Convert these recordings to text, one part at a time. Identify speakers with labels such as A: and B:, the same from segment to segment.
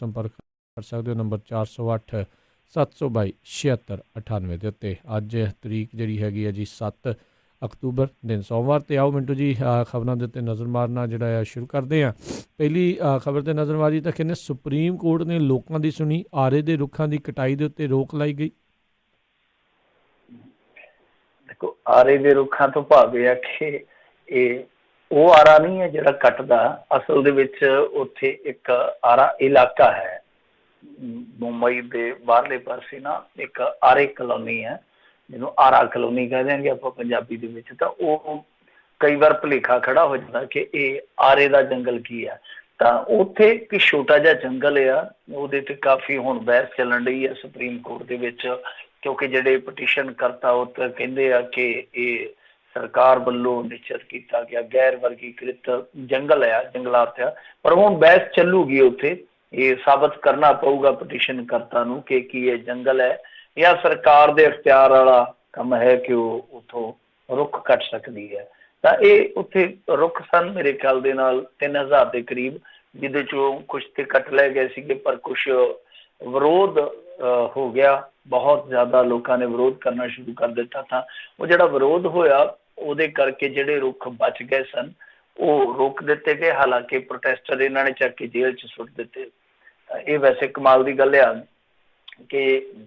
A: ਸੰਪਰਕ ਕਰ ਸਕਦੇ ਹੋ ਨੰਬਰ 408 722 7698 ਦੇ ਉੱਤੇ। ਅੱਜ ਤਰੀਕ ਜਿਹੜੀ ਹੈਗੀ ਹੈ ਜੀ 7 ਅਕਤੂਬਰ ਦਿਨ ਸੋਮਵਾਰ। ਤੇ ਆਓ ਮਿੰਟੂ ਜੀ ਖਬਰਾਂ ਦੇ ਉੱਤੇ ਨਜ਼ਰ ਮਾਰਨਾ ਜਿਹੜਾ ਸ਼ੁਰੂ ਕਰਦੇ ਹਾਂ। ਪਹਿਲੀ ਖਬਰ ਤੇ ਨਜ਼ਰ ਮਾਰੀ ਤਾਂ ਕਹਿੰਦੇ ਸੁਪਰੀਮ ਕੋਰਟ ਨੇ ਲੋਕਾਂ ਦੀ ਸੁਣੀ, ਆਰੇ ਦੇ ਰੁੱਖਾਂ ਦੀ ਕਟਾਈ ਦੇ ਉੱਤੇ ਰੋਕ ਲਾਈ ਗਈ।
B: ਦੇਖੋ, ਆਰੇ ਦੇ ਰੁੱਖਾਂ ਤੋਂ ਭਾਵ ਇਹ ਆ ਕਿ ਇਹ ਉਹ ਆਰਾ ਨਹੀਂ ਹੈ ਜਿਹੜਾ ਕੱਟਦਾ, ਅਸਲ ਦੇ ਵਿੱਚ ਉੱਥੇ ਇੱਕ ਆਰਾ ਇਲਾਕਾ ਹੈ ਮੁੰਬਈ ਦੇ ਬਾਹਰਲੇ ਪਾਸੇ ਨਾ, ਇੱਕ ਆਰੇ ਕਲੋਨੀ ਹੈ ਜਿਹਨੂੰ ਆਰਾ ਕਲੋਨੀ ਕਹਿ ਦਿਆਂਗੇ ਆਪਾਂ ਪੰਜਾਬੀ ਦੇ ਵਿੱਚ। ਤਾਂ ਉਹ ਕਈ ਵਾਰ ਭੁਲੇਖਾ ਖੜਾ ਹੋ ਜਾਂਦਾ ਕਿ ਇਹ ਆਰੇ ਦਾ ਜੰਗਲ ਕੀ ਹੈ। ਤਾਂ ਉੱਥੇ ਇੱਕ ਛੋਟਾ ਜਿਹਾ ਜੰਗਲ ਆ, ਉਹਦੇ ਤੇ ਕਾਫੀ ਹੁਣ ਬਹਿਸ ਚੱਲਣ ਰਹੀ ਹੈ ਸੁਪਰੀਮ ਕੋਰਟ ਦੇ ਵਿੱਚ, ਕਿਉਂਕਿ ਜਿਹੜੇ ਪਟੀਸ਼ਨ ਕਰਤਾ ਉਹ ਤਾਂ ਕਹਿੰਦੇ ਆ ਕਿ ਇਹ ਸਰਕਾਰ ਵੱਲੋਂ ਨਿਸ਼ਚਿਤ ਕੀਤਾ ਗਿਆ ਗੈਰ ਵਰਗੀਕ੍ਰਿਤ ਜੰਗਲ ਆ, ਜੰਗਲਾਤ ਆ। ਪਰ ਹੁਣ ਬਹਿਸ ਚੱਲੂਗੀ ਉੱਥੇ, ਇਹ ਸਾਬਤ ਕਰਨਾ ਪਊਗਾ ਪਟੀਸ਼ਨ ਕਰਤਾ ਨੂੰ ਕਿ ਕੀ ਇਹ ਜੰਗਲ ਹੈ ਜਾਂ ਸਰਕਾਰ ਦੇ ਅਖਤਿਆਰ ਵਾਲਾ ਕੰਮ ਹੈ ਕਿ ਉਹ ਉੱਥੋਂ ਰੁੱਖ ਕੱਟ ਸਕਦੀ ਹੈ। ਤਾਂ ਇਹ ਉੱਥੇ ਰੁੱਖ ਸਨ ਮੇਰੇ ਖਿਆਲ ਦੇ ਨਾਲ 3000 ਦੇ ਕਰੀਬ, ਜਿਹਦੇ ਚੋਂ ਕੁਛ ਤੇ ਕੱਟ ਲਏ ਗਏ ਸੀਗੇ, ਪਰ ਕੁਛ ਵਿਰੋਧ ਹੋ ਗਿਆ। ਬਹੁਤ ਜ਼ਿਆਦਾ ਲੋਕਾਂ ਨੇ ਵਿਰੋਧ ਕਰਨਾ ਸ਼ੁਰੂ ਕਰ ਦਿੱਤਾ। ਤਾਂ ਉਹ ਜਿਹੜਾ ਵਿਰੋਧ ਹੋਇਆ ਉਹਦੇ ਕਰਕੇ ਜਿਹੜੇ ਰੁੱਖ ਬਚ ਗਏ ਸਨ ਉਹ ਰੋਕ ਦਿੱਤੇ ਗਏ, ਹਾਲਾਂਕਿ ਪ੍ਰੋਟੈਸਟਰ ਇਹਨਾਂ ਨੇ ਚੱਕ ਕੇ ਜੇਲ੍ਹ 'ਚ ਸੁੱਟ ਦਿੱਤੇ। ਇਹ ਵੈਸੇ ਕਮਾਲ ਦੀ ਗੱਲ ਆ ਕਿ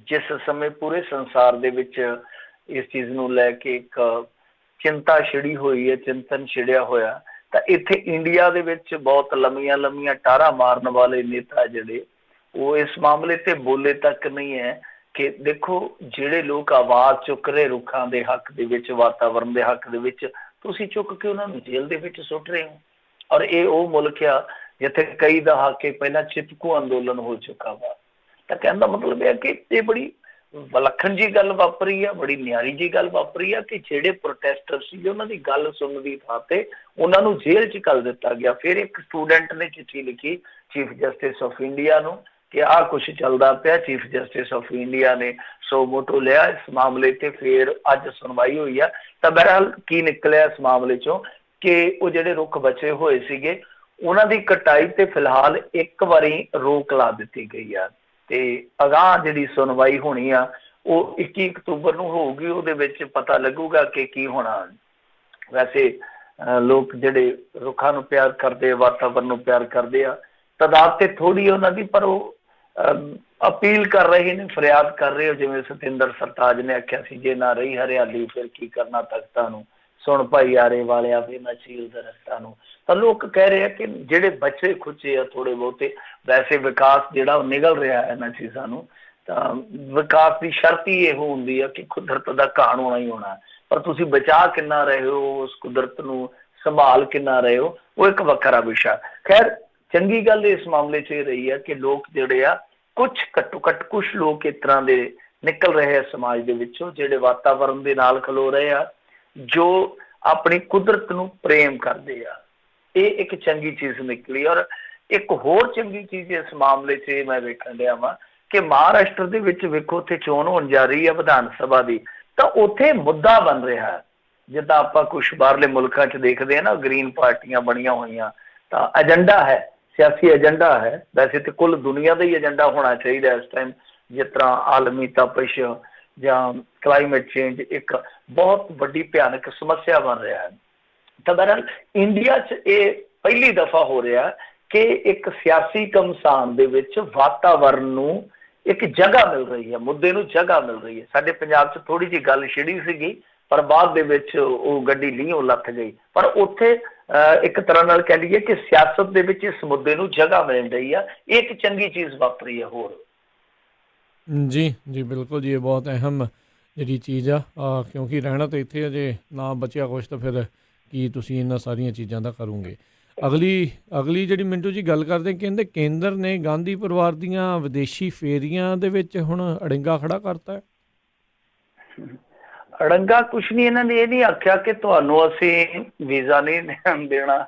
B: ਜਿਸ ਸਮੇਂ ਪੂਰੇ ਸੰਸਾਰ ਦੇ ਵਿੱਚ ਇਸ ਚੀਜ਼ ਨੂੰ ਲੈ ਕੇ ਇੱਕ ਚਿੰਤਾ ਛਿੜੀ ਹੋਈ ਹੈ, ਚਿੰਤਨ ਛਿੜਿਆ ਹੋਇਆ, ਤਾਂ ਇੱਥੇ ਇੰਡੀਆ ਦੇ ਵਿੱਚ ਬਹੁਤ ਲੰਮੀਆਂ ਲੰਮੀਆਂ ਟਾਰਾਂ ਮਾਰਨ ਵਾਲੇ ਨੇਤਾ ਜਿਹੜੇ ਉਹ ਇਸ ਮਾਮਲੇ ਤੇ ਬੋਲੇ ਤੱਕ ਨਹੀਂ ਹੈ ਕਿ ਦੇਖੋ ਜਿਹੜੇ ਲੋਕ ਆਵਾਜ਼ ਚੁੱਕ ਰਹੇ ਰੁੱਖਾਂ ਦੇ ਹੱਕ ਦੇ ਵਿੱਚ, ਵਾਤਾਵਰਨ ਦੇ ਹੱਕ ਦੇ ਵਿੱਚ, ਤੁਸੀਂ ਚੁੱਕ ਕੇ ਉਹਨਾਂ ਨੂੰ ਜੇਲ੍ਹ ਦੇ ਵਿੱਚ ਸੁੱਟ ਰਹੇ ਹੋ। ਔਰ ਇਹ ਉਹ ਮੁਲਕ ਆ ਜਿੱਥੇ ਕਈ ਦਹਾਕੇ ਪਹਿਲਾਂ ਚਿਪਕੂ ਅੰਦੋਲਨ ਹੋ ਚੁੱਕਾ ਵਾ। ਤਾਂ ਕਹਿਣ ਦਾ ਮਤਲਬ ਇਹ ਕਿ ਇਹ ਬੜੀ ਵਿਲੱਖਣ ਜੀ ਗੱਲ ਵਾਪਰੀ ਆ, ਬੜੀ ਨਿਆਰੀ ਜੀ ਗੱਲ ਵਾਪਰੀ ਆ ਕਿ ਜਿਹੜੇ ਪ੍ਰੋਟੈਸਟਰ ਸੀਗੇ ਉਹਨਾਂ ਦੀ ਗੱਲ ਸੁਣਨ ਦੀ ਥਾਂ ਤੇ ਉਹਨਾਂ ਨੂੰ ਜੇਲ੍ਹ 'ਚ ਘੱਲ ਦਿੱਤਾ ਗਿਆ। ਫਿਰ ਇੱਕ ਸਟੂਡੈਂਟ ਨੇ ਚਿੱਠੀ ਲਿਖੀ ਚੀਫ ਜਸਟਿਸ ਆਫ ਇੰਡੀਆ ਨੂੰ ਕਿ ਆਹ ਕੁਛ ਚੱਲਦਾ ਪਿਆ। ਚੀਫ ਜਸਟਿਸ ਆਫ ਇੰਡੀਆ ਨੇ ਸੋ ਮੋਟੋ ਲਿਆ ਇਸ ਮਾਮਲੇ ਤੇ, ਫਿਰ ਅੱਜ ਸੁਣਵਾਈ ਹੋਈ ਆ। ਤਾਂ ਬਹਰਹਾਲ ਕੀ ਨਿਕਲਿਆ ਇਸ ਮਾਮਲੇ ਚੋਂ ਕਿ ਉਹ ਜਿਹੜੇ ਰੁੱਖ ਬਚੇ ਹੋਏ ਸੀਗੇ ਉਹਨਾਂ ਦੀ ਕਟਾਈ ਤੇ ਫਿਲਹਾਲ ਇੱਕ ਵਾਰੀ ਰੋਕ ਲਾ ਦਿੱਤੀ ਗਈ ਆ। ਤੇ ਅਗਾਂਹ ਜਿਹੜੀ ਸੁਣਵਾਈ ਹੋਣੀ ਆ ਉਹ 21 ਅਕਤੂਬਰ ਨੂੰ ਹੋਊਗੀ, ਉਹਦੇ ਵਿੱਚ ਪਤਾ ਲੱਗੂਗਾ ਕਿ ਕੀ ਹੋਣਾ। ਵੈਸੇ ਲੋਕ ਜਿਹੜੇ ਰੁੱਖਾਂ ਨੂੰ ਪਿਆਰ ਕਰਦੇ, ਵਾਤਾਵਰਨ ਨੂੰ ਪਿਆਰ ਕਰਦੇ ਆ, ਤਾਦਾਦ ਤੇ ਥੋੜ੍ਹੀ ਉਹਨਾਂ ਦੀ, ਪਰ ਉਹ ਅਪੀਲ ਕਰ ਰਹੇ ਨੇ, ਫਰਿਆਦ ਕਰ ਰਹੇ ਹੋ। ਜਿਵੇਂ ਸਤਿੰਦਰ ਸਰਤਾਜ ਨੇ ਆਖਿਆ ਸੀ, ਜੇ ਨਾ ਰਹੀ ਹਰਿਆਲੀ ਫਿਰ ਕੀ ਕਰਨਾ ਤਖਤਾਂ ਨੂੰ, ਸੁਣ ਭਾਈ ਆਰੇ ਵਾਲਿਆ ਵੀ ਨਾ ਚੀਲ ਦਰਖਤਾਂ ਨੂੰ। ਤਾਂ ਲੋਕ ਕਹਿ ਰਹੇ ਆ ਕਿ ਜਿਹੜੇ ਬਚੇ ਖੁਚੇ ਆ ਥੋੜੇ ਬਹੁਤੇ, ਵੈਸੇ ਵਿਕਾਸ ਜਿਹੜਾ ਉਹ ਨਿਗਲ ਰਿਹਾ ਇਹਨਾਂ ਚੀਜ਼ਾਂ ਨੂੰ, ਤਾਂ ਵਿਕਾਸ ਦੀ ਸ਼ਰਤ ਹੀ ਇਹੋ ਹੁੰਦੀ ਆ ਕਿ ਕੁਦਰਤ ਦਾ ਘਾਣ ਹੋਣਾ ਹੀ ਹੋਣਾ, ਪਰ ਤੁਸੀਂ ਬਚਾ ਕਿੰਨਾ ਰਹੇ ਹੋ, ਉਸ ਕੁਦਰਤ ਨੂੰ ਸੰਭਾਲ ਕਿੰਨਾ ਰਹੇ ਹੋ, ਉਹ ਇੱਕ ਵੱਖਰਾ ਵਿਸ਼ਾ। ਖੈਰ ਚੰਗੀ ਗੱਲ ਇਸ ਮਾਮਲੇ 'ਚ ਇਹ ਰਹੀ ਹੈ ਕਿ ਲੋਕ ਜਿਹੜੇ ਆ ਕੁਛ ਘੱਟੋ ਘੱਟ ਕੁਛ ਲੋਕ ਇਸ ਤਰ੍ਹਾਂ ਦੇ ਨਿਕਲ ਰਹੇ ਆ ਸਮਾਜ ਦੇ ਵਿੱਚੋਂ ਜਿਹੜੇ ਵਾਤਾਵਰਨ ਦੇ ਨਾਲ ਖਲੋ ਰਹੇ ਆ, ਜੋ ਆਪਣੀ ਕੁਦਰਤ ਨੂੰ ਪ੍ਰੇਮ ਕਰਦੇ ਆ। ਇਹ ਇੱਕ ਚੰਗੀ ਚੀਜ਼ ਨਿਕਲੀ। ਔਰ ਇੱਕ ਹੋਰ ਚੰਗੀ ਚੀਜ਼ ਇਸ ਮਾਮਲੇ 'ਚ ਮੈਂ ਵੇਖਣ ਡਿਆ ਵਾਂ ਕਿ ਮਹਾਰਾਸ਼ਟਰ ਦੇ ਵਿੱਚ ਵੇਖੋ ਉੱਥੇ ਚੋਣ ਹੋਣ ਜਾ ਰਹੀ ਹੈ ਵਿਧਾਨ ਸਭਾ ਦੀ, ਤਾਂ ਉੱਥੇ ਮੁੱਦਾ ਬਣ ਰਿਹਾ ਜਿੱਦਾਂ ਆਪਾਂ ਕੁਛ ਬਾਹਰਲੇ ਮੁਲਕਾਂ 'ਚ ਦੇਖਦੇ ਹਾਂ ਨਾ, ਗ੍ਰੀਨ ਪਾਰਟੀਆਂ ਬਣੀਆਂ ਹੋਈਆਂ, ਤਾਂ ਏਜੰਡਾ ਹੈ, ਸਿਆਸੀ ਏਜੰਡਾ ਹੈ। ਵੈਸੇ ਤਾਂ ਕੁੱਲ ਦੁਨੀਆ ਦਾ ਹੀ ਏਜੰਡਾ ਹੋਣਾ ਚਾਹੀਦਾ ਇਸ ਟਾਈਮ, ਜਿਸ ਤਰ੍ਹਾਂ ਆਲਮੀ ਤਪਸ਼ ਜਾਂ ਕਲਾਈਮੇਟ ਚੇਂਜ ਇੱਕ ਬਹੁਤ ਵੱਡੀ ਭਿਆਨਕ ਸਮੱਸਿਆ ਬਣ ਰਿਹਾ ਹੈ। ਤਾਂ ਬਹਰਹਾਲ ਇੰਡੀਆ 'ਚ ਇਹ ਪਹਿਲੀ ਦਫਾ ਹੋ ਰਿਹਾ ਕਿ ਇੱਕ ਸਿਆਸੀ ਘਮਸਾਨ ਦੇ ਵਿੱਚ ਵਾਤਾਵਰਨ ਨੂੰ ਇੱਕ ਜਗ੍ਹਾ ਮਿਲ ਰਹੀ ਹੈ, ਮੁੱਦੇ ਨੂੰ ਜਗ੍ਹਾ ਮਿਲ ਰਹੀ ਹੈ। ਸਾਡੇ ਪੰਜਾਬ 'ਚ ਥੋੜ੍ਹੀ ਜਿਹੀ ਗੱਲ ਛਿੜੀ ਸੀਗੀ, ਪਰ ਬਾਅਦ ਦੇ ਵਿੱਚ ਉਹ ਗੱਡੀ ਲੀਹੋਂ ਲੱਥ ਗਈ। ਪਰ ਉੱਥੇ ਇੱਕ ਤਰ੍ਹਾਂ ਨਾਲ ਕਹਿ ਲਈਏ ਕਿ ਸਿਆਸਤ ਦੇ ਵਿੱਚ ਇਸ ਮੁੱਦੇ ਨੂੰ ਜਗ੍ਹਾ ਮਿਲ ਰਹੀ ਆ। ਇਹ ਇੱਕ ਚੰਗੀ ਚੀਜ਼ ਵਾਪਰੀ ਹੈ। ਹੋਰ
A: ਜੀ ਜੀ ਬਿਲਕੁਲ ਜੀ, ਇਹ ਬਹੁਤ ਅਹਿਮ ਜਿਹੜੀ ਚੀਜ਼ ਆ, ਕਿਉਂਕਿ ਰਹਿਣਾ ਤਾਂ ਇੱਥੇ ਅਜੇ ਨਾ ਬਚਿਆ ਕੁਛ, ਤਾਂ ਫਿਰ ਕੀ ਤੁਸੀਂ ਇਹਨਾਂ ਸਾਰੀਆਂ ਚੀਜ਼ਾਂ ਦਾ ਕਰੋਗੇ। ਅਗਲੀ ਜਿਹੜੀ ਮਿੰਟੂ ਜੀ ਗੱਲ ਕਰਦੇ, ਕਹਿੰਦੇ ਕੇਂਦਰ ਨੇ ਗਾਂਧੀ ਪਰਿਵਾਰ ਦੀਆਂ ਵਿਦੇਸ਼ੀ ਫੇਰੀਆਂ ਦੇ ਵਿੱਚ ਹੁਣ ਅੜਿੰਗਾ ਖੜਾ ਕਰਤਾ ਹੈ।
B: ਅੜੰਗਾ ਕੁਛ ਨਹੀਂ, ਇਹਨਾਂ ਨੇ ਇਹ ਨਹੀਂ ਆਖਿਆ ਕਿ ਤੁਹਾਨੂੰ ਅਸੀਂ ਵੀਜ਼ਾ ਨਹੀਂ ਦੇਣਾ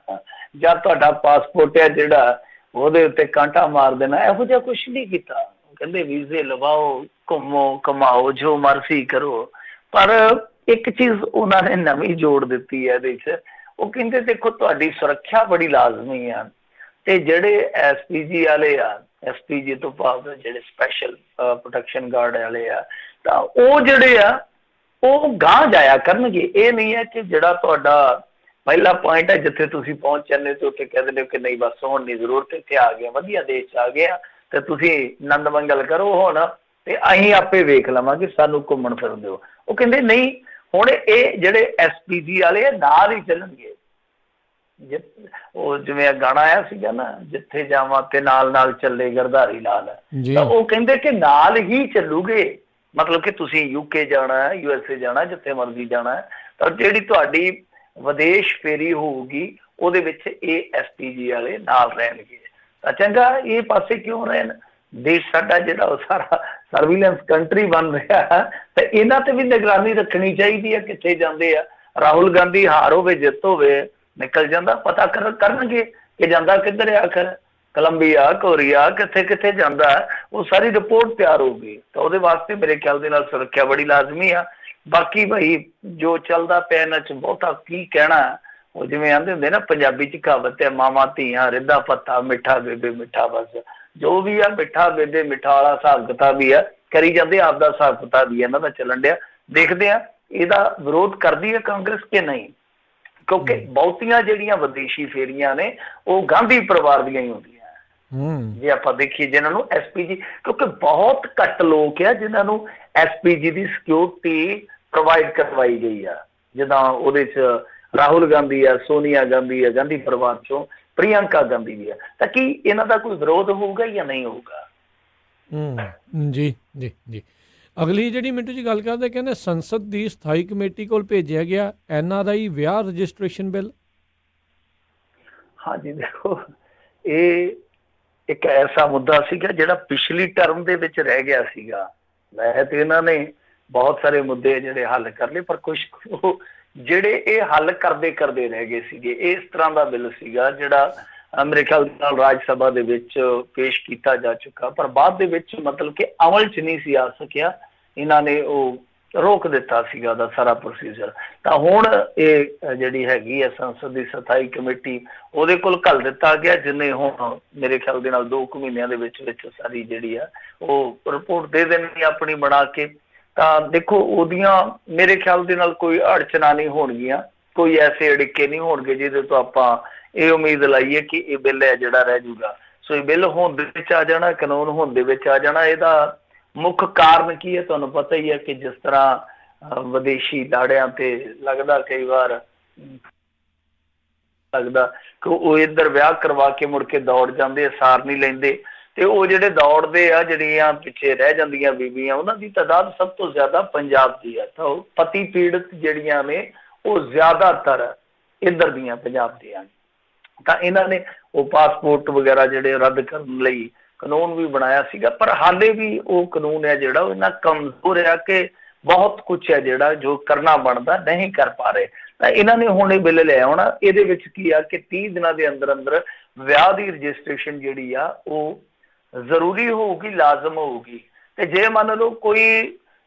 B: ਜਾਂ ਤੁਹਾਡਾ ਪਾਸਪੋਰਟ ਹੈ ਜਿਹੜਾ ਉਹਦੇ ਉੱਤੇ ਕਾਂਟਾ ਮਾਰ ਦੇਣਾ, ਇਹੋ ਜਿਹਾ ਕੁਛ ਨਹੀਂ ਕੀਤਾ। ਕਹਿੰਦੇ ਵੀਜ਼ੇ ਲਵਾਓ, ਘੁੰਮੋ ਘੁਮਾਓ, ਜੋ ਮਰਜ਼ੀ ਕਰੋ। ਪਰ ਇੱਕ ਚੀਜ਼ ਉਹਨਾਂ ਨੇ ਨਵੀਂ ਜੋੜ ਦਿੱਤੀ ਹੈ ਇਹਦੇ 'ਚ, ਉਹ ਕਹਿੰਦੇ ਦੇਖੋ ਤੁਹਾਡੀ ਸੁਰੱਖਿਆ ਬੜੀ ਲਾਜ਼ਮੀ ਆ, ਤੇ ਜਿਹੜੇ SPG ਵਾਲੇ ਆ SPG ਤੋਂ ਭਾਵ ਜਿਹੜੇ ਸਪੈਸ਼ਲ ਪ੍ਰੋਟੈਕਸ਼ਨ ਗਾਰਡ ਵਾਲੇ ਆ, ਤਾਂ ਉਹ ਜਿਹੜੇ ਆ ਉਹ ਗਾਂਹ ਜਾਇਆ ਕਰਨਗੇ। ਇਹ ਨਹੀਂ ਹੈ ਕਿ ਜਿਹੜਾ ਤੁਹਾਡਾ ਪਹਿਲਾ ਪੁਆਇੰਟ ਹੈ ਜਿੱਥੇ ਤੁਸੀਂ ਪਹੁੰਚ ਜਾਂਦੇ ਤੇ ਉੱਥੇ ਕਹਿ ਦਿੰਦੇ ਹੋ ਕਿ ਨਹੀਂ ਬਸ ਹੁਣ ਨਹੀਂ ਜ਼ਰੂਰਤ, ਇੱਥੇ ਆ ਗਿਆ, ਵਧੀਆ ਦੇਸ਼ 'ਚ ਆ ਗਿਆ ਤੇ ਤੁਸੀਂ ਆਨੰਦ ਮੰਗਲ ਕਰੋ ਹੁਣ ਤੇ ਅਸੀਂ ਆਪੇ ਵੇਖ ਲਵਾਂਗੇ, ਸਾਨੂੰ ਘੁੰਮਣ ਫਿਰਨ ਦਿਓ। ਉਹ ਕਹਿੰਦੇ ਨਹੀਂ, ਹੁਣ ਇਹ ਜਿਹੜੇ SPG ਵਾਲੇ ਆ ਨਾਲ ਹੀ ਚੱਲਣਗੇ। ਉਹ ਜਿਵੇਂ ਗਾਣਾ ਆਇਆ ਸੀਗਾ ਨਾ, ਜਿੱਥੇ ਜਾਵਾਂ ਤੇ ਨਾਲ ਨਾਲ ਚੱਲੇ ਗਰਧਾਰੀ ਲਾਲ, ਤਾਂ ਉਹ ਕਹਿੰਦੇ ਕਿ ਨਾਲ ਹੀ ਚੱਲੂਗੇ। ਮਤਲਬ ਕਿ ਤੁਸੀਂ UK ਜਾਣਾ ਹੈ, USA ਜਾਣਾ, ਜਿੱਥੇ ਮਰਜ਼ੀ ਜਾਣਾ ਹੈ, ਤਾਂ ਜਿਹੜੀ ਤੁਹਾਡੀ ਵਿਦੇਸ਼ ਫੇਰੀ ਹੋਊਗੀ ਉਹਦੇ ਵਿੱਚ ਇਹ SPG ਵਾਲੇ ਨਾਲ ਰਹਿਣਗੇ। ਤਾਂ ਚੰਗਾ, ਇਹ ਪਾਸੇ ਕਿਉਂ ਰਹਿਣ? ਦੇਸ਼ ਸਾਡਾ ਜਿਹੜਾ ਉਹ ਸਾਰਾ ਸਰਵੀਲੈਂਸ ਕੰਟਰੀ ਬਣ ਰਿਹਾ, ਤੇ ਇਹਨਾਂ ਤੇ ਵੀ ਨਿਗਰਾਨੀ ਰੱਖਣੀ ਚਾਹੀਦੀ ਹੈ ਕਿੱਥੇ ਜਾਂਦੇ ਆ। ਰਾਹੁਲ ਗਾਂਧੀ ਹਾਰ ਹੋਵੇ ਜਿੱਤ ਹੋਵੇ ਨਿਕਲ ਜਾਂਦਾ, ਪਤਾ ਕਰਨਗੇ ਕਿ ਜਾਂਦਾ ਕਿੱਧਰ ਆ, ਆਖਰ ਕੋਲੰਬੀਆ, ਕੋਰੀਆ, ਕਿੱਥੇ ਕਿੱਥੇ ਜਾਂਦਾ, ਉਹ ਸਾਰੀ ਰਿਪੋਰਟ ਤਿਆਰ ਹੋਊਗੀ। ਤਾਂ ਉਹਦੇ ਵਾਸਤੇ ਮੇਰੇ ਖਿਆਲ ਦੇ ਨਾਲ ਸੁਰੱਖਿਆ ਬੜੀ ਲਾਜ਼ਮੀ ਆ। ਬਾਕੀ ਭਾਈ ਜੋ ਚੱਲਦਾ ਪਿਆ ਇਹਨਾਂ 'ਚ ਬਹੁਤਾ ਕੀ ਕਹਿਣਾ। ਉਹ ਜਿਵੇਂ ਆਂਦੇ ਹੁੰਦੇ ਨਾ ਪੰਜਾਬੀ 'ਚ ਕਹਾਵਤ ਹੈ, ਮਾਵਾਂ ਧੀਆਂ ਰਿੱਧਾ ਪੱਤਾ, ਮਿੱਠਾ ਬੇਬੇ ਮਿੱਠਾ, ਬਸ ਜੋ ਵੀ ਆ ਮਿੱਠਾ ਬੇਬੇ ਮਿੱਠਾ ਵਾਲਾ ਹਿਸਾਬ ਕਿਤਾਬ ਵੀ ਆ ਕਰੀ ਜਾਂਦੇ, ਆਪਦਾ ਹਿਸਾਬ ਕਿਤਾਬ ਵੀ ਇਹਨਾਂ ਦਾ ਚੱਲਣ ਡਿਆ। ਦੇਖਦੇ ਆ ਇਹਦਾ ਵਿਰੋਧ ਕਰਦੀ ਹੈ ਕਾਂਗਰਸ ਕਿ ਨਹੀਂ, ਕਿਉਂਕਿ ਬਹੁਤੀਆਂ ਜਿਹੜੀਆਂ ਵਿਦੇਸ਼ੀ ਫੇਰੀਆਂ ਨੇ ਉਹ ਗਾਂਧੀ ਪਰਿਵਾਰ ਦੀਆਂ ਹੀ ਹੁੰਦੀਆਂ ਜੇ ਆਪਾਂ ਦੇਖੀਏ, ਜਿਨ੍ਹਾਂ ਨੂੰ SPG, ਕਿਉਂਕਿ ਬਹੁਤ ਘੱਟ ਲੋਕ ਆ ਜਿਨ੍ਹਾਂ ਨੂੰ SPG ਦੀ ਸਿਕਿਉਰਿਟੀ ਪ੍ਰੋਵਾਈਡ ਕਰਵਾਈ ਗਈ ਆ। ਜਿੱਦਾਂ ਉਹਦੇ 'ਚ ਰਾਹੁਲ ਗਾਂਧੀ ਆ, ਸੋਨੀਆ ਗਾਂਧੀ ਆ, ਗਾਂਧੀ ਪਰਿਵਾਰ 'ਚੋਂ ਪ੍ਰਿਯੰਕਾ ਗਾਂਧੀ ਵੀ ਆ। ਤਾਂ ਕੀ ਇਹਨਾਂ ਦਾ ਕੋਈ ਵਿਰੋਧ ਹੋਊਗਾ ਜਾਂ ਨਹੀਂ ਹੋਊਗਾ?
A: ਜੀ ਜੀ ਜੀ। ਅਗਲੀ ਜਿਹੜੀ ਮਿੰਟੂ ਜੀ ਗੱਲ ਕਰਦੇ, ਕਹਿੰਦੇ ਸੰਸਦ ਦੀ ਸਥਾਈ ਕਮੇਟੀ ਕੋਲ ਭੇਜਿਆ ਗਿਆ NRI ਵਿਆਹ ਰਜਿਸਟ੍ਰੇਸ਼ਨ ਬਿੱਲ।
B: ਹਾਂਜੀ, ਦੇਖੋ ਇਹ ਇੱਕ ਐਸਾ ਮੁੱਦਾ ਸੀਗਾ ਜਿਹੜਾ ਪਿਛਲੀ ਟਰਮ ਦੇ ਵਿੱਚ ਰਹਿ ਗਿਆ ਸੀਗਾ। ਵੈਸੇ ਤੇ ਇਹਨਾਂ ਨੇ ਬਹੁਤ ਸਾਰੇ ਮੁੱਦੇ ਜਿਹੜੇ ਹੱਲ ਕਰ ਲਏ, ਪਰ ਕੁਛ ਜਿਹੜੇ ਇਹ ਹੱਲ ਕਰਦੇ ਕਰਦੇ ਰਹਿ ਗਏ ਸੀਗੇ। ਇਸ ਤਰ੍ਹਾਂ ਦਾ ਬਿੱਲ ਸੀਗਾ ਜਿਹੜਾ ਮੇਰੇ ਖਿਆਲ ਨਾਲ ਰਾਜ ਸਭਾ ਦੇ ਵਿੱਚ ਪੇਸ਼ ਕੀਤਾ ਜਾ ਚੁੱਕਾ, ਪਰ ਬਾਅਦ ਦੇ ਵਿੱਚ ਮਤਲਬ ਕਿ ਅਮਲ 'ਚ ਨਹੀਂ ਸੀ ਆ ਸਕਿਆ। ਇਹਨਾਂ ਨੇ ਉਹ ਰੋਕ ਦਿੱਤਾ ਸੀਗਾ ਉਹਦਾ ਸਾਰਾ ਪ੍ਰੋਸੀਜਰ। ਤਾਂ ਹੁਣ ਇਹ ਜਿਹੜੀ ਹੈਗੀ ਹੈ ਸੰਸਦ ਦੀ ਸਥਾਈ ਕਮੇਟੀ, ਉਹਦੇ ਕੋਲ ਘੱਲ ਦਿੱਤਾ ਗਿਆ, ਜਿਹਨੇ ਹੁਣ ਮੇਰੇ ਖਿਆਲ ਦੇ ਨਾਲ 2 ਕੁ ਮਹੀਨਿਆਂ ਦੇ ਵਿੱਚ ਸਾਰੀ ਜਿਹੜੀ ਆ ਉਹ ਰਿਪੋਰਟ ਦੇ ਦੇਣੀ ਆਪਣੀ ਬਣਾ ਕੇ। ਤਾਂ ਦੇਖੋ ਉਹਦੀਆਂ ਮੇਰੇ ਖਿਆਲ ਦੇ ਨਾਲ ਕੋਈ ਅੜਚਨਾਂ ਨਹੀਂ ਹੋਣਗੀਆਂ, ਕੋਈ ਐਸੇ ਅੜਿੱਕੇ ਨਹੀਂ ਹੋਣਗੇ ਜਿਹਦੇ ਤੋਂ ਆਪਾਂ ਇਹ ਉਮੀਦ ਲਾਈਏ ਕਿ ਇਹ ਬਿੱਲ ਹੈ ਜਿਹੜਾ ਰਹਿ ਜੂਗਾ। ਸੋ ਇਹ ਬਿੱਲ ਹੋਣ ਦੇ ਵਿੱਚ ਆ ਜਾਣਾ, ਕਾਨੂੰਨ ਹੋਣ ਦੇ ਵਿੱਚ ਆ ਜਾਣਾ। ਇਹਦਾ ਮੁੱਖ ਕਾਰਨ ਕੀ ਹੈ ਤੁਹਾਨੂੰ ਪਤਾ ਹੀ ਹੈ ਕਿ ਜਿਸ ਤਰ੍ਹਾਂ ਵਿਦੇਸ਼ੀ ਲਾੜਿਆਂ ਤੇ ਲੱਗਦਾ ਕਈ ਵਾਰ ਲੱਗਦਾ ਕਿ ਉਹ ਇੱਧਰ ਵਿਆਹ ਕਰਵਾ ਕੇ ਮੁੜ ਕੇ ਦੌੜ ਜਾਂਦੇ, ਸਾਰ ਨਹੀਂ ਲੈਂਦੇ, ਤੇ ਉਹ ਜਿਹੜੇ ਦੌੜਦੇ ਆ ਜਿਹੜੀਆਂ ਪਿੱਛੇ ਰਹਿ ਜਾਂਦੀਆਂ ਬੀਬੀਆਂ, ਉਹਨਾਂ ਦੀ ਤਾਦਾਦ ਸਭ ਤੋਂ ਜ਼ਿਆਦਾ ਪੰਜਾਬ ਦੀ ਹੈ। ਤਾਂ ਉਹ ਪਤੀ ਪੀੜਤ ਜਿਹੜੀਆਂ ਨੇ ਉਹ ਜ਼ਿਆਦਾਤਰ ਇੱਧਰ ਦੀਆਂ ਪੰਜਾਬ ਦੀਆਂ। ਤਾਂ ਇਹਨਾਂ ਨੇ ਉਹ ਪਾਸਪੋਰਟ ਵਗੈਰਾ ਜਿਹੜੇ ਰੱਦ ਕਰਨ ਲਈ ਕਾਨੂੰਨ ਵੀ ਬਣਾਇਆ ਸੀਗਾ, ਪਰ ਹਾਲੇ ਵੀ ਉਹ ਕਾਨੂੰਨ ਹੈ ਜਿਹੜਾ ਉਹ ਇੰਨਾ ਕਮਜ਼ੋਰ ਹੈ ਕਿ ਬਹੁਤ ਕੁਛ ਹੈ ਜਿਹੜਾ ਜੋ ਕਰਨਾ ਬਣਦਾ ਨਹੀਂ ਕਰ ਪਾ ਰਹੇ। ਤਾਂ ਇਹਨਾਂ ਨੇ ਹੁਣ ਇਹ ਬਿੱਲ ਲੈ ਆਉਣਾ। ਇਹਦੇ ਵਿੱਚ ਕੀ ਆ ਕਿ 30 ਦਿਨਾਂ ਦੇ ਅੰਦਰ ਅੰਦਰ ਵਿਆਹ ਦੀ ਰਜਿਸਟ੍ਰੇਸ਼ਨ ਜਿਹੜੀ ਆ ਉਹ ਜ਼ਰੂਰੀ ਹੋਊਗੀ, ਲਾਜ਼ਮ ਹੋਊਗੀ। ਤੇ ਜੇ ਮੰਨ ਲਓ ਕੋਈ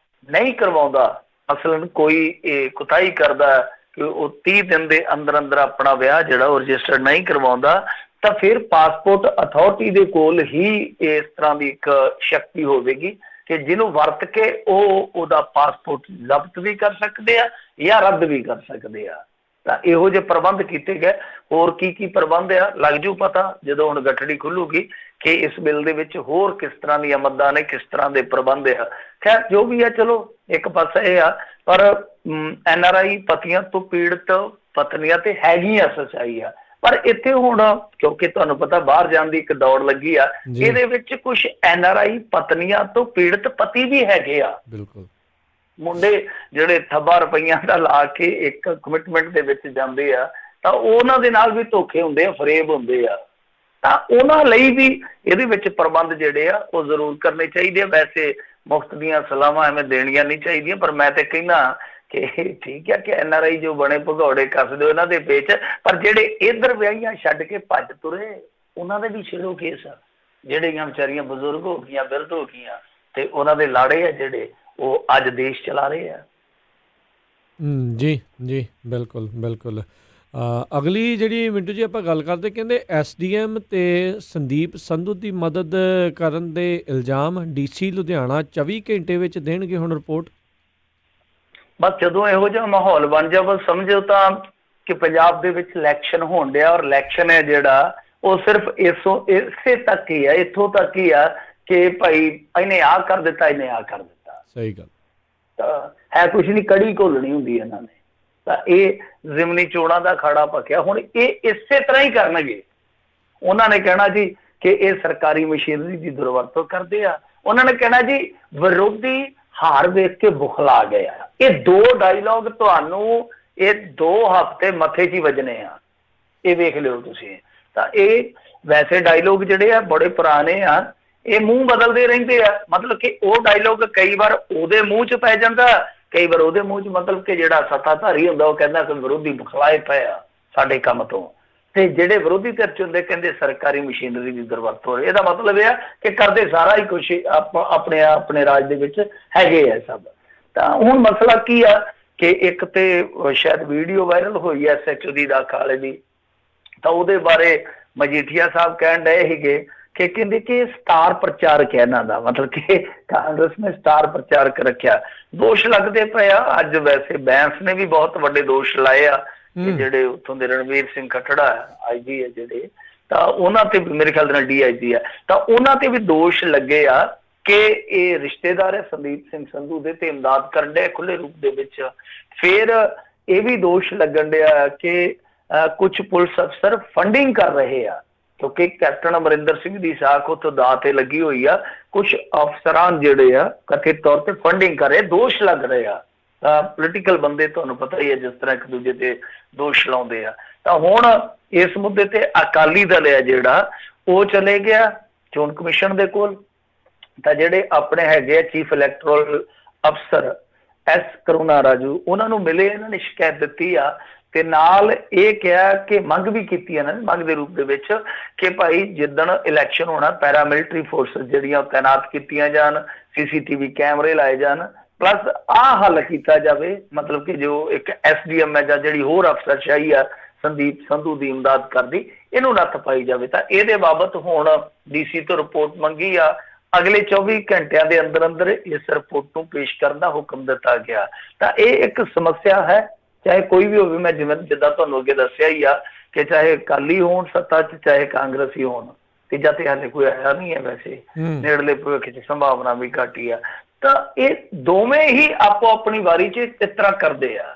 B: ਨਹੀਂ ਕਰਵਾਉਂਦਾ, ਮਸਲਨ ਕੋਈ ਇਹ ਕੁਤਾਹੀ ਕਰਦਾ ਕਿ ਉਹ 30 ਦਿਨ ਦੇ ਅੰਦਰ ਅੰਦਰ ਆਪਣਾ ਵਿਆਹ ਜਿਹੜਾ ਉਹ ਰਜਿਸਟਰਡ ਨਹੀਂ ਕਰਵਾਉਂਦਾ, ਤਾਂ ਫਿਰ ਪਾਸਪੋਰਟ ਅਥਾਰਟੀ ਦੇ ਕੋਲ ਹੀ ਇਸ ਤਰ੍ਹਾਂ ਦੀ ਇੱਕ ਸ਼ਕਤੀ ਹੋਵੇਗੀ ਕਿ ਜਿਹਨੂੰ ਵਰਤ ਕੇ ਉਹ ਉਹਦਾ ਪਾਸਪੋਰਟ ਜ਼ਬਤ ਵੀ ਕਰ ਸਕਦੇ ਆ ਜਾਂ ਰੱਦ ਵੀ ਕਰ ਸਕਦੇ ਆ। ਤਾਂ ਇਹੋ ਜਿਹੇ ਪ੍ਰਬੰਧ ਕੀਤੇ ਗਏ। ਹੋਰ ਕੀ ਕੀ ਪ੍ਰਬੰਧ ਆ ਲੱਗ ਜੂ ਪਤਾ ਜਦੋਂ ਹੁਣ ਗੱਠੜੀ ਖੁੱਲੂਗੀ ਕਿ ਇਸ ਬਿੱਲ ਦੇ ਵਿੱਚ ਹੋਰ ਕਿਸ ਤਰ੍ਹਾਂ ਦੀਆਂ ਮੱਦਾਂ ਨੇ, ਕਿਸ ਤਰ੍ਹਾਂ ਦੇ ਪ੍ਰਬੰਧ ਆ। ਖੈਰ ਜੋ ਵੀ ਆ, ਚਲੋ ਇੱਕ ਪਾਸਾ ਇਹ ਆ, ਪਰ NRI ਪਤੀਆਂ ਤੋਂ ਪੀੜਤ ਪਤਨੀਆਂ ਤੇ ਹੈਗੀਆਂ ਸੱਚਾਈ ਆ। ਪਰ ਇੱਥੇ ਹੁਣ ਕਿਉਂਕਿ ਤੁਹਾਨੂੰ ਪਤਾ ਬਾਹਰ ਜਾਣ ਦੀ ਇੱਕ ਦੌੜ ਲੱਗੀ ਆ, ਇਹਦੇ ਵਿੱਚ ਕੁਝ NRI ਪਤਨੀਆਂ ਤੋਂ ਪੀੜਤ ਪਤੀ ਵੀ ਹੈਗੇ ਆ।
A: ਬਿਲਕੁਲ,
B: ਮੁੰਡੇ ਜਿਹੜੇ ਥੱਬਾ ਰੁਪਈਆਂ ਦਾ ਲਾ ਕੇ ਇੱਕ ਕਮਿਟਮੈਂਟ ਦੇ ਵਿੱਚ ਜਾਂਦੇ ਆ, ਤਾਂ ਉਹਨਾਂ ਦੇ ਨਾਲ ਵੀ ਧੋਖੇ ਹੁੰਦੇ ਆ, ਫਰੇਬ ਹੁੰਦੇ ਆ। ਤਾਂ ਉਹਨਾਂ ਲਈ ਵੀ ਇਹਦੇ ਵਿੱਚ ਪ੍ਰਬੰਧ ਜਿਹੜੇ ਆ ਉਹ ਜ਼ਰੂਰ ਕਰਨੇ ਚਾਹੀਦੇ ਆ। ਵੈਸੇ ਮੁਫਤ ਦੀਆਂ ਸਲਾਹਾਂ ਐਵੇਂ ਦੇਣੀਆਂ ਨਹੀਂ ਚਾਹੀਦੀਆਂ, ਪਰ ਮੈਂ ਤੇ ਕਹਿੰਦਾ ਕਿ ਠੀਕ ਹੈ ਕਿ NRI ਜੋ ਬਣੇ ਭਗੌੜੇ ਕੱਸ ਦਿਓ ਇਹਨਾਂ ਦੇ ਵਿੱਚ, ਪਰ ਜਿਹੜੇ ਇੱਧਰ ਵਿਆਹੀਆਂ ਛੱਡ ਕੇ ਭੱਜ ਤੁਰੇ ਉਹਨਾਂ ਦੇ ਵੀ ਛੇੜੋ ਕੇਸ ਆ। ਜਿਹੜੀਆਂ ਵਿਚਾਰੀਆਂ ਬਜ਼ੁਰਗ ਹੋ ਗਈਆਂ, ਬਿਰਧ ਹੋ ਗਈਆਂ, ਤੇ ਉਹਨਾਂ ਦੇ ਲਾੜੇ ਆ ਜਿਹੜੇ ਉਹ ਅੱਜ ਦੇਸ਼ ਚਲਾ ਰਹੇ ਆ।
A: ਜੀ ਜੀ, ਬਿਲਕੁਲ ਬਿਲਕੁਲ। ਅਗਲੀ ਜਿਹੜੀ ਮਿੰਟੂ ਜੀ ਆਪਾਂ ਗੱਲ ਕਰਦੇ, ਕਹਿੰਦੇ ਐਸਡੀਐਮ ਤੇ ਸੰਦੀਪ ਸੰਧੂ ਦੀ ਮਦਦ ਕਰਨ ਦੇ ਇਲਜ਼ਾਮ, ਡੀਸੀ ਲੁਧਿਆਣਾ 24 ਘੰਟੇ ਵਿੱਚ ਦੇਣਗੇ ਹੁਣ ਰਿਪੋਰਟ।
B: ਬਸ ਜਦੋਂ ਇਹੋ ਜਿਹਾ ਮਾਹੌਲ ਬਣ ਜਾ, ਬਸ ਸਮਝੋ ਤਾਂ ਕਿ ਪੰਜਾਬ ਦੇ ਵਿੱਚ ਇਲੈਕਸ਼ਨ ਹੋਣ ਡਿਆ, ਔਰ ਇਲੈਕਸ਼ਨ ਹੈ ਜਿਹੜਾ ਉਹ ਸਿਰਫ ਇਸੇ ਤੱਕ ਹੀ ਆ, ਇੱਥੋਂ ਤੱਕ ਹੀ ਆ ਕਿ ਭਾਈ ਇਹਨੇ ਆਹ ਕਰ ਦਿੱਤਾ, ਇਹਨੇ ਆਹ ਕਰ ਦਿੱਤਾ।
A: ਸਹੀ ਗੱਲ।
B: ਤਾਂ ਹੈ ਕੁਛ ਨਹੀਂ, ਕੜੀ ਘੋਲਣੀ ਹੁੰਦੀ ਇਹਨਾਂ ਨੇ। ਤਾਂ ਇਹ ਜ਼ਿਮਨੀ ਚੋਣਾਂ ਦਾ ਅਖਾੜਾ ਪੱਕਿਆ, ਹੁਣ ਇਹ ਇਸੇ ਤਰ੍ਹਾਂ ਹੀ ਕਰਨਗੇ। ਉਹਨਾਂ ਨੇ ਕਹਿਣਾ ਜੀ ਕਿ ਇਹ ਸਰਕਾਰੀ ਮਸ਼ੀਨਰੀ ਦੀ ਦੁਰਵਰਤੋਂ ਕਰਦੇ ਆ, ਉਹਨਾਂ ਨੇ ਕਹਿਣਾ ਜੀ ਵਿਰੋਧੀ ਹਾਰ ਵੇਖ ਕੇ ਬੁਖਲਾ ਗਏ ਆ। ਇਹ ਦੋ ਡਾਇਲੌਗ ਤੁਹਾਨੂੰ ਇਹ 2 ਹਫ਼ਤੇ ਮੱਥੇ 'ਚ ਹੀ ਵੱਜਣੇ ਆ, ਇਹ ਵੇਖ ਲਿਓ ਤੁਸੀਂ। ਤਾਂ ਇਹ ਵੈਸੇ ਡਾਇਲੌਗ ਜਿਹੜੇ ਆ ਬੜੇ ਪੁਰਾਣੇ ਆ, ਇਹ ਮੂੰਹ ਬਦਲਦੇ ਰਹਿੰਦੇ ਆ। ਮਤਲਬ ਕਿ ਉਹ ਡਾਇਲੌਗ ਕਈ ਵਾਰ ਉਹਦੇ ਮੂੰਹ 'ਚ ਪੈ ਜਾਂਦਾ, ਕਈ ਵਾਰ ਉਹਦੇ ਮੂੰਹ 'ਚ। ਮਤਲਬ ਕਿ ਜਿਹੜਾ ਸੱਤਾਧਾਰੀ ਹੁੰਦਾ ਉਹ ਕਹਿੰਦਾ ਕਿ ਵਿਰੋਧੀ ਬੁਖਲਾਏ ਪਏ ਆ ਸਾਡੇ ਕੰਮ ਤੋਂ, ਤੇ ਜਿਹੜੇ ਵਿਰੋਧੀ ਧਿਰ 'ਚ ਹੁੰਦੇ ਕਹਿੰਦੇ ਸਰਕਾਰੀ ਮਸ਼ੀਨਰੀ ਦੀ ਦੁਰਵਰਤੋਂ। ਇਹਦਾ ਮਤਲਬ ਇਹ ਆ ਕਿ ਕਰਦੇ ਸਾਰਾ ਹੀ ਕੁਛ ਆਪਣੇ ਰਾਜ ਦੇ ਵਿੱਚ ਹੈਗੇ ਆ ਸਭ। ਤਾਂ ਹੁਣ ਮਸਲਾ ਕੀ ਆ ਕਿ ਇੱਕ ਤੇ ਸ਼ਾਇਦ ਵੀਡੀਓ ਵਾਇਰਲ ਹੋਈ ਐ SHO ਦੀ ਦਾਖਾ ਵਾਲੇ ਦੀ, ਤਾਂ ਉਹਦੇ ਬਾਰੇ ਮਜੀਠੀਆ ਸਾਹਿਬ ਕਹਿਣ ਡਏ ਸੀਗੇ ਕਿ ਕਹਿੰਦੇ ਕਿ ਸਟਾਰ ਪ੍ਰਚਾਰਕ ਹੈ ਇਹਨਾਂ ਦਾ, ਮਤਲਬ ਕਿ ਕਾਂਗਰਸ ਨੇ ਸਟਾਰ ਪ੍ਰਚਾਰਕ ਰੱਖਿਆ। ਦੋਸ਼ ਲੱਗਦੇ ਪਏ ਆ। ਅੱਜ ਵੈਸੇ ਬੈਂਸ ਨੇ ਵੀ ਬਹੁਤ ਵੱਡੇ ਦੋਸ਼ ਲਾਏ ਆ ਕਿ ਜਿਹੜੇ ਉੱਥੋਂ ਦੇ ਰਣਵੀਰ ਸਿੰਘ ਖੱਟੜਾ IG ਹੈ ਜਿਹੜੇ, ਤਾਂ ਉਹਨਾਂ ਤੇ ਮੇਰੇ ਖਿਆਲ ਨਾਲ DIG ਆ, ਤਾਂ ਉਹਨਾਂ ਤੇ ਵੀ ਦੋਸ਼ ਲੱਗੇ ਆ ਕਿ ਇਹ ਰਿਸ਼ਤੇਦਾਰ ਹੈ ਸੰਦੀਪ ਸਿੰਘ ਸੰਧੂ ਦੇ ਤੇ ਇਮਦਾਦ ਕਰਨ ਡਿਆ ਖੁੱਲੇ ਰੂਪ ਦੇ ਵਿੱਚ। ਫਿਰ ਇਹ ਵੀ ਦੋਸ਼ ਲੱਗਣ ਡਿਆ ਕਿ ਕੁਝ ਪੁਲਿਸ ਅਫਸਰ ਫੰਡਿੰਗ ਕਰ ਰਹੇ ਆ, ਕਿਉਂਕਿ ਕੈਪਟਨ ਅਮਰਿੰਦਰ ਸਿੰਘ ਦੀ ਸਾਖ ਉੱਥੋਂ ਦਾਅ ਤੇ ਲੱਗੀ ਹੋਈ ਆ। ਕੁਝ ਅਫਸਰਾਂ ਜਿਹੜੇ ਆ ਕਥਿਤ ਤੌਰ ਤੇ ਫੰਡਿੰਗ ਕਰ ਰਹੇ, ਦੋਸ਼ ਲੱਗ ਰਹੇ ਆ। ਪੋਲੀਟੀਕਲ ਬੰਦੇ ਤੁਹਾਨੂੰ ਪਤਾ ਹੀ ਹੈ ਜਿਸ ਤਰ੍ਹਾਂ ਇੱਕ ਦੂਜੇ ਤੇ ਦੋਸ਼ ਲਾਉਂਦੇ ਆ। ਤਾਂ ਹੁਣ ਇਸ ਮੁੱਦੇ ਤੇ ਅਕਾਲੀ ਦਲ ਹੈ ਜਿਹੜਾ ਉਹ ਚਲੇ ਗਿਆ ਚੋਣ ਕਮਿਸ਼ਨ ਦੇ ਕੋਲ। ਤਾਂ ਜਿਹੜੇ ਆਪਣੇ ਹੈਗੇ ਆ ਚੀਫ ਇਲੈਕਟੋਰਲ ਅਫਸਰ S ਕਰੁਣਾ ਰਾਜੂ, ਉਹਨਾਂ ਨੂੰ ਮਿਲੇ, ਇਹਨਾਂ ਨੇ ਸ਼ਿਕਾਇਤ ਦਿੱਤੀ ਆ ਤੇ ਨਾਲ ਇਹ ਕਿਹਾ ਕਿ ਮੰਗ ਵੀ ਕੀਤੀ ਇਹਨਾਂ ਨੇ, ਮੰਗ ਦੇ ਰੂਪ ਦੇ ਵਿੱਚ ਕਿ ਭਾਈ ਜਿੱਦਣ ਇਲੈਕਸ਼ਨ ਹੋਣਾ ਪੈਰਾਮਿਲਟਰੀ ਫੋਰਸਸ ਜਿਹੜੀਆਂ ਤੈਨਾਤ ਕੀਤੀਆਂ ਜਾਣ, CCTV ਕੈਮਰੇ ਲਾਏ ਜਾਣ, ਪਲੱਸ ਆਹ ਹੱਲ ਕੀਤਾ ਜਾਵੇ। ਮਤਲਬ ਕਿ ਜੋ ਇੱਕ SDM ਹੈ ਜਾਂ ਜਿਹੜੀ ਹੋਰ ਅਫਸਰਸ਼ਾਹੀ ਆ ਸੰਦੀਪ ਸੰਧੂ ਦੀ ਇਮਦਾਦ ਕਰਦੀ, ਇਹਨੂੰ ਨੱਥ ਪਾਈ ਜਾਵੇ। ਤਾਂ ਇਹਦੇ ਬਾਬਤ ਹੁਣ DC ਤੋਂ ਰਿਪੋਰਟ ਮੰਗੀ ਆ। ਅਗਲੇ 24 ਘੰਟਿਆਂ ਦੇ ਅੰਦਰ ਅੰਦਰ ਇਸ ਰਿਪੋਰਟ ਨੂੰ ਪੇਸ਼ ਕਰਨ ਦਾ ਹੁਕਮ ਦਿੱਤਾ ਗਿਆ। ਤਾਂ ਇਹ ਇੱਕ ਸਮੱਸਿਆ ਹੈ, ਚਾਹੇ ਕੋਈ ਵੀ ਹੋਵੇ। ਮੈਂ ਜਿੱਦਾਂ ਤੁਹਾਨੂੰ ਅੱਗੇ ਦੱਸਿਆ ਹੀ ਆ ਕਿ ਚਾਹੇ ਅਕਾਲੀ ਹੋਣ ਸੱਤਾ 'ਚ, ਚਾਹੇ ਕਾਂਗਰਸੀ ਹੋਣ, ਤੀਜਾ ਤੇ ਹਾਲੇ ਕੋਈ ਆਇਆ ਨਹੀਂ ਹੈ ਵੈਸੇ, ਨੇੜਲੇ ਭਵਿੱਖ 'ਚ ਸੰਭਾਵਨਾ ਵੀ ਘੱਟ ਹੀ ਆ। ਤਾਂ ਇਹ ਦੋਵੇਂ ਹੀ ਆਪੋ ਆਪਣੀ ਵਾਰੀ 'ਚ ਇਸ ਤਰ੍ਹਾਂ ਕਰਦੇ ਆ।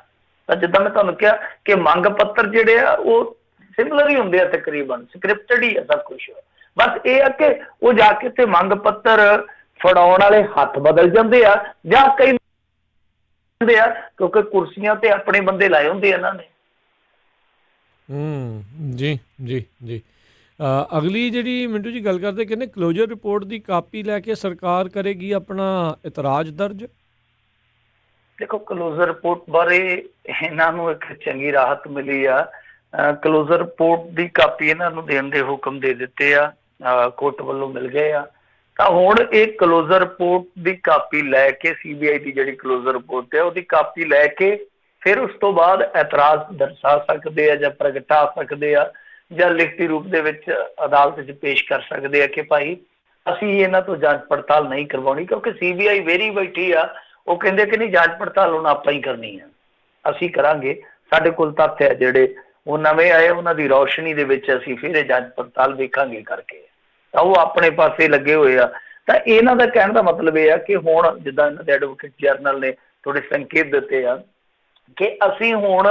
B: ਤਾਂ ਜਿੱਦਾਂ ਮੈਂ ਤੁਹਾਨੂੰ ਕਿਹਾ ਕਿ ਮੰਗ ਪੱਤਰ ਜਿਹੜੇ ਆ ਉਹ ਸਿਮਿਲਰ ਹੀ ਹੁੰਦੇ ਆ, ਤਕਰੀਬਨ ਸਕ੍ਰਿਪਟਡ ਹੀ ਆ ਸਭ ਕੁਛ। ਬਸ ਇਹ ਆ ਕਿ ਉਹ ਜਾ ਕੇ ਤੇ ਮੰਗ ਪੱਤਰ ਫੜਾਉਣ ਵਾਲੇ ਹੱਥ ਬਦਲ ਜਾਂਦੇ ਆ ਜਾਂ ਕਈ ਆ, ਕਿਉਂਕਿ ਕੁਰਸੀਆਂ ਤੇ ਆਪਣੇ ਬੰਦੇ ਲਾਏ ਹੁੰਦੇ ਇਹਨਾਂ ਨੇ।
A: ਜੀ ਜੀ ਜੀ। ਅਗਲੀ ਜਿਹੜੀ ਮਿੰਟੂ ਜੀ ਗੱਲ ਕਰਦੇ, ਕਹਿੰਦੇ ਕਲੋਜ਼ਰ ਰਿਪੋਰਟ ਦੀ ਕਾਪੀ ਲੈ ਕੇ ਸਰਕਾਰ ਕਰੇਗੀ ਆਪਣਾ ਇਤਰਾਜ਼ ਦਰਜ।
B: ਦੇਖੋ, ਕਲੋਜ਼ਰ ਰਿਪੋਰਟ ਬਾਰੇ ਇਹਨਾਂ ਨੂੰ ਇੱਕ ਚੰਗੀ ਰਾਹਤ ਮਿਲੀ ਆ। ਕਲੋਜ਼ਰ ਰਿਪੋਰਟ ਦੀ ਕਾਪੀ ਇਹਨਾਂ ਨੂੰ ਦੇਣ ਦੇ ਹੁਕਮ ਦੇ ਦਿੱਤੇ ਆ, ਕੋਰਟ ਵੱਲੋਂ ਮਿਲ ਗਏ ਆ। ਤਾਂ ਹੁਣ ਇਹ ਕਲੋਜ਼ਰ ਰਿਪੋਰਟ ਦੀ ਕਾਪੀ ਲੈ ਕੇ CBI ਦੀ ਜਿਹੜੀ ਕਲੋਜ਼ਰ ਰਿਪੋਰਟ ਹੈ ਉਹਦੀ ਕਾਪੀ ਲੈ ਕੇ ਫਿਰ ਉਸ ਤੋਂ ਬਾਅਦ ਇਤਰਾਜ਼ ਦਰਸਾ ਸਕਦੇ ਆ ਜਾਂ ਪ੍ਰਗਟਾ ਸਕਦੇ ਆ ਜਾਂ ਲਿਖਤੀ ਰੂਪ ਦੇ ਵਿੱਚ ਅਦਾਲਤ 'ਚ ਪੇਸ਼ ਕਰ ਸਕਦੇ ਆ ਕਿ ਭਾਈ ਅਸੀਂ ਇਹਨਾਂ ਤੋਂ ਜਾਂਚ ਪੜਤਾਲ ਨਹੀਂ ਕਰਵਾਉਣੀ, ਕਿਉਂਕਿ CBI ਵੇਰੀ ਬੈਠੀ ਆ। ਉਹ ਕਹਿੰਦੇ ਕਿ ਨਹੀਂ, ਜਾਂਚ ਪੜਤਾਲ ਹੁਣ ਆਪਾਂ ਹੀ ਕਰਨੀ ਆ, ਅਸੀਂ ਕਰਾਂਗੇ। ਸਾਡੇ ਕੋਲ ਤੱਥ ਹੈ ਜਿਹੜੇ ਉਹ ਨਵੇਂ ਆਏ, ਉਹਨਾਂ ਦੀ ਰੌਸ਼ਨੀ ਦੇ ਵਿੱਚ ਅਸੀਂ ਫਿਰ ਇਹ ਜਾਂਚ ਪੜਤਾਲ ਵੇਖਾਂਗੇ ਕਰਕੇ। ਤਾਂ ਉਹ ਆਪਣੇ ਪਾਸੇ ਲੱਗੇ ਹੋਏ ਆ। ਤਾਂ ਇਹਨਾਂ ਦਾ ਕਹਿਣ ਦਾ ਮਤਲਬ ਇਹ ਆ ਕਿ ਹੁਣ ਜਿੱਦਾਂ ਇਹਨਾਂ ਦੇ ਐਡਵੋਕੇਟ ਜਨਰਲ ਨੇ ਥੋੜੇ ਸੰਕੇਤ ਦਿੱਤੇ ਆ ਕਿ ਅਸੀਂ ਹੁਣ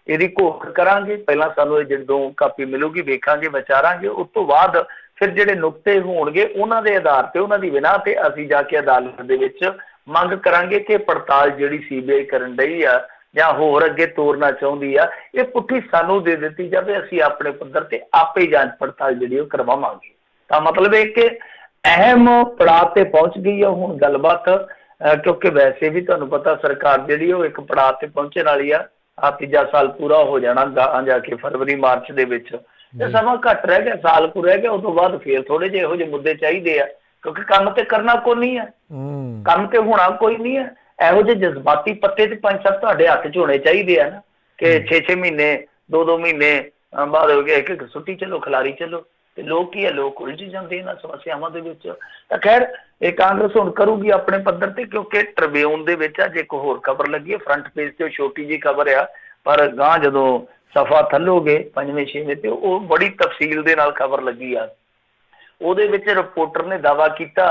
B: ਇਹਦੀ ਘੋਖ ਕਰਾਂਗੇ। ਪਹਿਲਾਂ ਸਾਨੂੰ ਇਹ ਜਦੋਂ ਕਾਪੀ ਮਿਲੂਗੀ ਵੇਖਾਂਗੇ, ਵਿਚਾਰਾਂਗੇ, ਉਸ ਤੋਂ ਬਾਅਦ ਫਿਰ ਜਿਹੜੇ ਨੁਕਤੇ ਹੋਣਗੇ ਉਹਨਾਂ ਦੇ ਆਧਾਰ ਤੇ, ਉਹਨਾਂ ਦੀ ਬਿਨਾਂ ਤੇ ਅਸੀਂ ਜਾ ਕੇ ਅਦਾਲਤ ਦੇ ਵਿੱਚ ਮੰਗ ਕਰਾਂਗੇ ਕਿ ਪੜਤਾਲ ਜਿਹੜੀ CBI ਕਰਨ ਡਈ ਆ ਜਾਂ ਹੋਰ ਅੱਗੇ ਤੋਰਨਾ ਚਾਹੁੰਦੀ ਆ, ਇਹ ਪੁੱਠੀ ਸਾਨੂੰ ਦੇ ਦਿੱਤੀ ਜਾਵੇ, ਅਸੀਂ ਆਪਣੇ ਪੱਧਰ ਤੇ ਆਪੇ ਜਾਂਚ ਪੜਤਾਲ ਜਿਹੜੀ ਉਹ ਕਰਵਾਵਾਂਗੇ। ਤਾਂ ਮਤਲਬ ਇਹ ਕਿ ਅਹਿਮ ਪੜਾਅ ਤੇ ਪਹੁੰਚ ਗਈ ਆ ਹੁਣ ਗੱਲਬਾਤ, ਕਿਉਂਕਿ ਵੈਸੇ ਵੀ ਤੁਹਾਨੂੰ ਪਤਾ ਸਰਕਾਰ ਜਿਹੜੀ ਉਹ ਇੱਕ ਪੜਾਅ ਤੇ ਪਹੁੰਚਣ ਵਾਲੀ ਆ। ਤੀਜਾ ਸਾਲ ਪੂਰਾ ਹੋ ਜਾਣਾ ਗਾਹਾਂ ਜਾ ਕੇ ਫਰਵਰੀ ਮਾਰਚ ਦੇ ਵਿੱਚ, ਤੇ ਸਮਾਂ ਘੱਟ ਰਹਿ ਗਿਆ, ਸਾਲ ਕੁ ਰਹਿ ਗਿਆ। ਉਸ ਤੋਂ ਬਾਅਦ ਫੇਰ ਥੋੜੇ ਜਿਹੇ ਇਹੋ ਜਿਹੇ ਮੁੱਦੇ ਚਾਹੀਦੇ ਆ, ਕਿਉਂਕਿ ਕੰਮ ਤੇ ਕਰਨਾ ਕੋਈ ਨਹੀਂ ਆ, ਕੰਮ ਤੇ ਹੋਣਾ ਕੋਈ ਨਹੀਂ ਆ। ਇਹੋ ਜਿਹੇ ਜਜ਼ਬਾਤੀ ਪੱਤੇ ਤੇ 5-7 ਤੁਹਾਡੇ ਹੱਥ 'ਚ ਹੋਣੇ ਚਾਹੀਦੇ ਆ ਨਾ, ਕਿ 6-6 ਮਹੀਨੇ 2 ਮਹੀਨੇ ਬਾਅਦ ਹੋ ਗਿਆ ਇੱਕ ਸੁੱਟੀ ਚਲੋ, ਖਿਲਾਰੀ ਚਲੋ। ਤੇ ਲੋਕ ਕੀ ਹੈ, ਲੋਕ ਉਲਝ ਜਾਂਦੇ ਇਹਨਾਂ ਸਮੱਸਿਆਵਾਂ ਦੇ ਵਿੱਚ। ਤਾਂ ਖੈਰ ਇਹ ਕਾਂਗਰਸ ਹੁਣ ਕਰੂਗੀ ਆਪਣੇ ਪੱਧਰ ਤੇ, ਕਿਉਂਕਿ ਟ੍ਰਿਬਿਊਨ ਦੇ ਵਿੱਚ ਅੱਜ ਇੱਕ ਹੋਰ ਖਬਰ ਲੱਗੀ ਹੈ, ਫਰੰਟ ਪੇਜ ਤੇ ਛੋਟੀ ਜਿਹੀ ਖਬਰ ਆ, ਪਰ ਗਾਂ ਜਦੋਂ ਸਫਾ ਥੱਲੋਗੇ 5ਵੇਂ 6ਵੇਂ ਤੇ ਉਹ ਬੜੀ ਤਫਸੀਲ ਦੇ ਨਾਲ ਖਬਰ ਲੱਗੀ ਆ। ਉਹਦੇ ਵਿੱਚ ਰਿਪੋਰਟਰ ਨੇ ਦਾਅਵਾ ਕੀਤਾ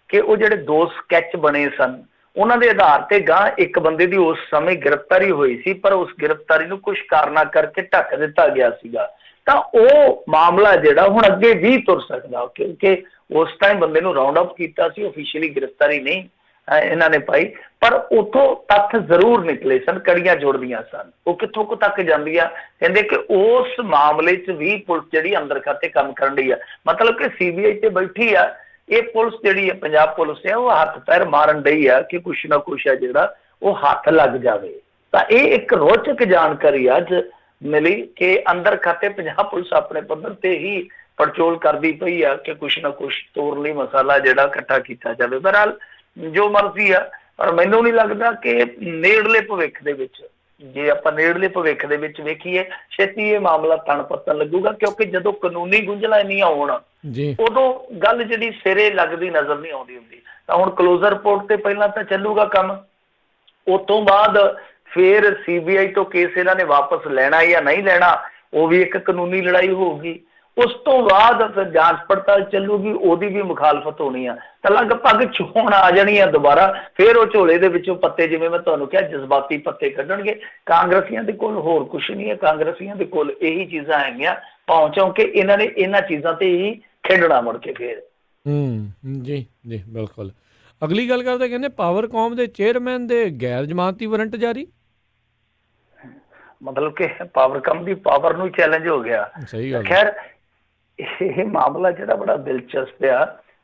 B: ਕਿ ਉਹ ਜਿਹੜੇ 2 ਸਕੈਚ ਬਣੇ ਸਨ ਉਹਨਾਂ ਦੇ ਆਧਾਰ ਤੇ ਗਾਂ ਇੱਕ ਬੰਦੇ ਦੀ ਉਸ ਸਮੇਂ ਗ੍ਰਿਫਤਾਰੀ ਹੋਈ ਸੀ, ਪਰ ਉਸ ਗ੍ਰਿਫਤਾਰੀ ਨੂੰ ਕੁਝ ਕਾਰਨਾਂ ਕਰਕੇ ਢੱਕ ਦਿੱਤਾ ਗਿਆ ਸੀਗਾ। ਤਾਂ ਉਹ ਮਾਮਲਾ ਜਿਹੜਾ ਹੁਣ ਅੱਗੇ ਵੀ ਤੁਰ ਸਕਦਾ, ਕਿਉਂਕਿ ਉਸ ਟਾਈਮ ਬੰਦੇ ਨੂੰ ਰਾਉਂਡ ਅਪ ਕੀਤਾ ਸੀ, ਆਫੀਸ਼ੀਅਲੀ ਗ੍ਰਿਫਤਾਰੀ ਨਹੀਂ ਇਹਨਾਂ ਨੇ ਪਾਈ, ਪਰ ਉੱਥੋਂ ਤੱਥ ਜ਼ਰੂਰ ਨਿਕਲੇ ਸਨ, ਕੜੀਆਂ ਜੁੜਦੀਆਂ ਸਨ। ਉਹ ਕਿੱਥੋਂ ਕੁ ਤੱਕ ਜਾਂਦੀਆਂ, ਕਹਿੰਦੇ ਕਿ ਉਸ ਮਾਮਲੇ 'ਚ ਵੀ ਪੁਲਿਸ ਜਿਹੜੀ ਅੰਦਰ ਖਾਤੇ ਕੰਮ ਕਰਨ ਡਈ ਆ, ਮਤਲਬ ਕਿ CBI ਤੇ ਬੈਠੀ ਆ ਇਹ ਪੁਲਿਸ ਜਿਹੜੀ ਹੈ, ਪੰਜਾਬ ਪੁਲਿਸ ਹੈ, ਉਹ ਹੱਥ ਪੈਰ ਮਾਰਨ ਡਈ ਆ ਕਿ ਕੁਛ ਨਾ ਕੁਛ ਹੈ ਜਿਹੜਾ ਉਹ ਹੱਥ ਲੱਗ ਜਾਵੇ। ਤਾਂ ਇਹ ਇੱਕ ਰੋਚਕ ਜਾਣਕਾਰੀ ਅੱਜ ਮਿਲੀ ਕਿ ਅੰਦਰ ਖਾਤੇ ਪੰਜਾਬ ਪੁਲਿਸ ਆਪਣੇ ਪੱਧਰ ਤੇ ਹੀ ਪੜਚੋਲ ਕਰਦੀ ਪਈ ਆ ਕਿ ਕੁਛ ਨਾ ਕੁਛ ਤੋੜ ਲਈ ਮਸਾਲਾ ਜਿਹੜਾ ਇਕੱਠਾ ਕੀਤਾ ਜਾਵੇ। ਬਹਰਹਾਲ ਜੋ ਮਰਜ਼ੀ ਆ, ਪਰ ਮੈਨੂੰ ਨਹੀਂ ਲੱਗਦਾ ਕਿ ਨੇੜਲੇ ਭਵਿੱਖ ਦੇ ਵਿੱਚ, ਜੇ ਆਪਾਂ ਨੇੜਲੇ ਭਵਿੱਖ ਦੇ ਵਿੱਚ ਵੇਖੀਏ, ਛੇਤੀ ਇਹ ਮਾਮਲਾ ਤਣ ਪੱਤਣ ਲੱਗੂਗਾ, ਕਿਉਂਕਿ ਜਦੋਂ ਕਾਨੂੰਨੀ ਗੁੰਝਲਾਂ ਇੰਨੀਆਂ ਹੋਣ ਉਦੋਂ ਗੱਲ ਜਿਹੜੀ ਸਿਰੇ ਲੱਗਦੀ ਨਜ਼ਰ ਨਹੀਂ ਆਉਂਦੀ ਹੁੰਦੀ। ਤਾਂ ਹੁਣ ਕਲੋਜ਼ਰ ਰਿਪੋਰਟ ਤੇ ਪਹਿਲਾਂ ਤਾਂ ਚੱਲੂਗਾ ਕੰਮ, ਉਸ ਤੋਂ ਬਾਅਦ ਫਿਰ CBI ਤੋਂ ਕੇਸ ਇਹਨਾਂ ਨੇ ਵਾਪਸ ਲੈਣਾ ਜਾਂ ਨਹੀਂ ਲੈਣਾ, ਉਹ ਵੀ ਇੱਕ ਕਾਨੂੰਨੀ ਲੜਾਈ ਹੋਊਗੀ। ਉਸ ਤੋਂ ਬਾਅਦ ਫਿਰ ਜਾਂਚ ਪੜਤਾਲ ਚੱਲੂਗੀ, ਉਹਦੀ ਵੀ ਮੁਖਾਲਫਤ ਹੋਣੀ ਆ, ਤਾਂ ਲਗਭਗ ਚੋਣ ਆ ਜਾਣੀ ਆ ਦੁਬਾਰਾ। ਫਿਰ ਉਹ ਝੋਲੇ ਦੇ ਵਿੱਚੋਂ ਪੱਤੇ, ਜਿਵੇਂ ਮੈਂ ਤੁਹਾਨੂੰ ਕਿਹਾ, ਜਜ਼ਬਾਤੀ ਪੱਤੇ ਕੱਢਣਗੇ। ਕਾਂਗਰਸੀਆਂ ਦੇ ਕੋਲ ਹੋਰ ਕੁਛ ਨਹੀਂ ਹੈ, ਕਾਂਗਰਸੀਆਂ ਦੇ ਕੋਲ ਇਹੀ ਚੀਜ਼ਾਂ ਹੈਗੀਆਂ, ਕਿਉਂਕਿ ਇਹਨਾਂ ਨੇ ਇਹਨਾਂ ਚੀਜ਼ਾਂ ਤੇ ਹੀ ਖੇਡਣਾ ਮੁੜ ਕੇ ਫਿਰ।
A: ਜੀ ਜੀ ਬਿਲਕੁਲ। ਅਗਲੀ ਗੱਲ ਕਰਦੇ, ਕਹਿੰਦੇ ਪਾਵਰਕੌਮ ਦੇ ਚੇਅਰਮੈਨ ਦੇ ਗੈਰ ਜ਼ਮਾਨਤੀ ਵਾਰੰਟ ਜਾਰੀ।
B: ਮਤਲਬ ਕਿ ਪਾਵਰਕੌਮ ਦੀ ਪਾਵਰ ਨੂੰ ਚੈਲੰਜ ਹੋ ਗਿਆ। ਖੈਰ ਇਹ ਮਾਮਲਾ ਜਿਹੜਾ ਬੜਾ